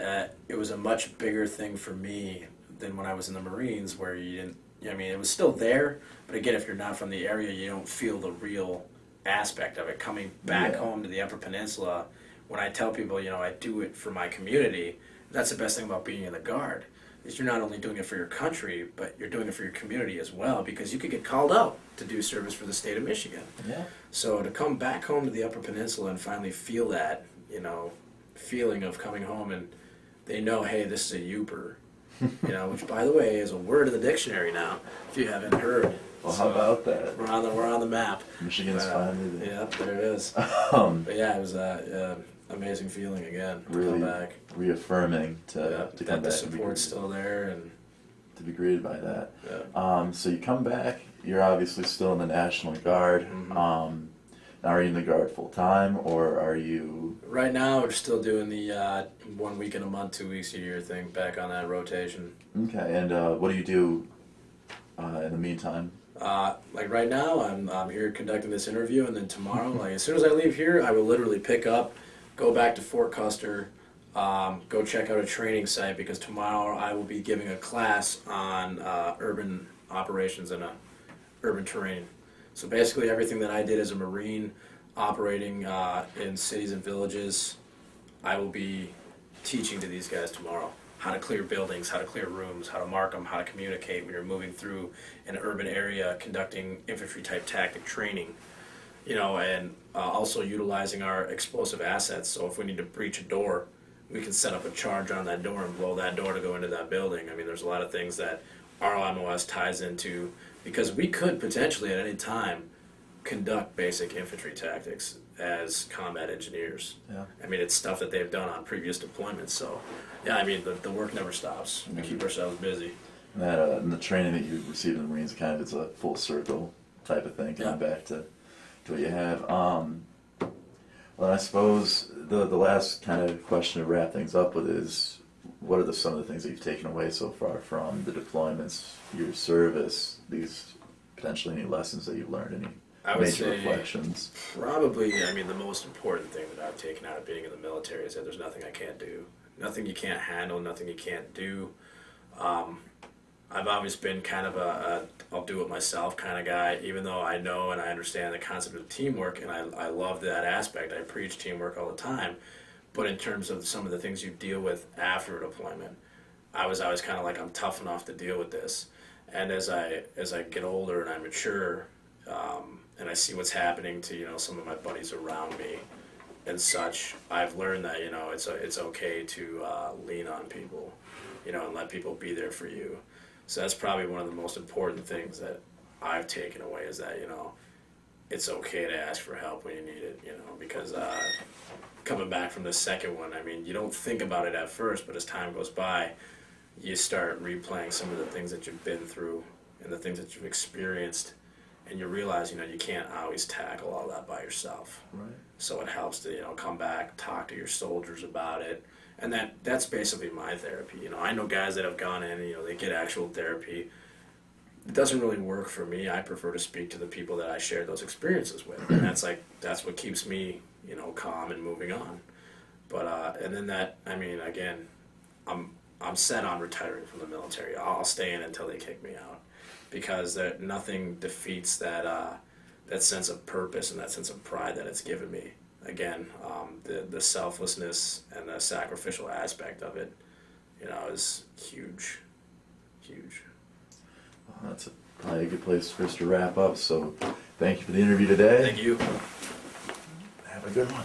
it was a much bigger thing for me than when I was in the Marines, where you didn't. I mean, it was still there, but again, if you're not from the area, you don't feel the real aspect of it. Coming back home to the Upper Peninsula, when I tell people, you know, I do it for my community. That's the best thing about being in the Guard, is you're not only doing it for your country, but you're doing it for your community as well, because you could get called out to do service for the state of Michigan. Yeah. So to come back home to the Upper Peninsula and finally feel that, you know, feeling of coming home and they know, hey, this is a Youper, you know, which by the way is a word in the dictionary now, if you haven't heard. Well, So how about that? we're on the map. Michigan's finally there. Yeah, there it is. But yeah, it was amazing feeling again to Really come back. reaffirming to come That the back and be support's greeted, still there, and to be greeted by that. yeah. So you come back. You're obviously still in the National Guard. Mhm. Now, are you in the Guard full time, or are you? Right now, we're still doing the 1 week in a month, 2 weeks a year thing, back on that rotation. Okay. And what do you do in the meantime? Like right now, I'm here conducting this interview, and then tomorrow, like as soon as I leave here, I will literally pick up, go back to Fort Custer, go check out a training site, because tomorrow I will be giving a class on urban operations in a urban terrain. So basically everything that I did as a Marine operating in cities and villages, I will be teaching to these guys tomorrow. How to clear buildings, how to clear rooms, how to mark them, how to communicate when you're moving through an urban area, conducting infantry type tactic training, you know, and also utilizing our explosive assets. So if we need to breach a door, we can set up a charge on that door and blow that door to go into that building. I mean, there's a lot of things that ROMOS ties into, because we could potentially at any time conduct basic infantry tactics as combat engineers. Yeah. I mean, it's stuff that they've done on previous deployments. So, yeah, I mean, the work never stops. We keep ourselves busy. And that and the training that you received in the Marines, kind of, it's a full circle type of thing, coming back to what you have. Well, I suppose the last kind of question to wrap things up with is, what are some of the things that you've taken away so far from the deployments, your service, these potentially any lessons that you've learned, any I would major say reflections? probably, I mean, the most important thing that I've taken out of being in the military is that there's nothing I can't do. Nothing you can't handle, nothing you can't do. I've always been kind of a I'll do it myself kind of guy, even though I know and I understand the concept of teamwork, and I love that aspect. I preach teamwork all the time. But in terms of some of the things you deal with after a deployment, I was always kind of like, I'm tough enough to deal with this. And as I get older and I mature, and I see what's happening to, you know, some of my buddies around me and such, I've learned that, you know, it's okay to lean on people, you know, and let people be there for you. So that's probably one of the most important things that I've taken away, is that, you know, it's okay to ask for help when you need it, you know, because coming back from the second one, I mean, you don't think about it at first, but as time goes by, you start replaying some of the things that you've been through and the things that you've experienced, and you realize, you know, you can't always tackle all that by yourself. Right. So it helps to, you know, come back, talk to your soldiers about it, and that's basically my therapy. You know, I know guys that have gone in and, you know, they get actual therapy. It doesn't really work for me. I prefer to speak to the people that I share those experiences with, and that's what keeps me, you know, calm and moving on. But and then that, I mean, again, I'm set on retiring from the military. I'll stay in until they kick me out, because nothing defeats that sense of purpose and that sense of pride that it's given me. again, the selflessness and the sacrificial aspect of it, is huge, huge. Well, that's probably a good place for us to wrap up. So thank you for the interview today. Thank you. Have a good one.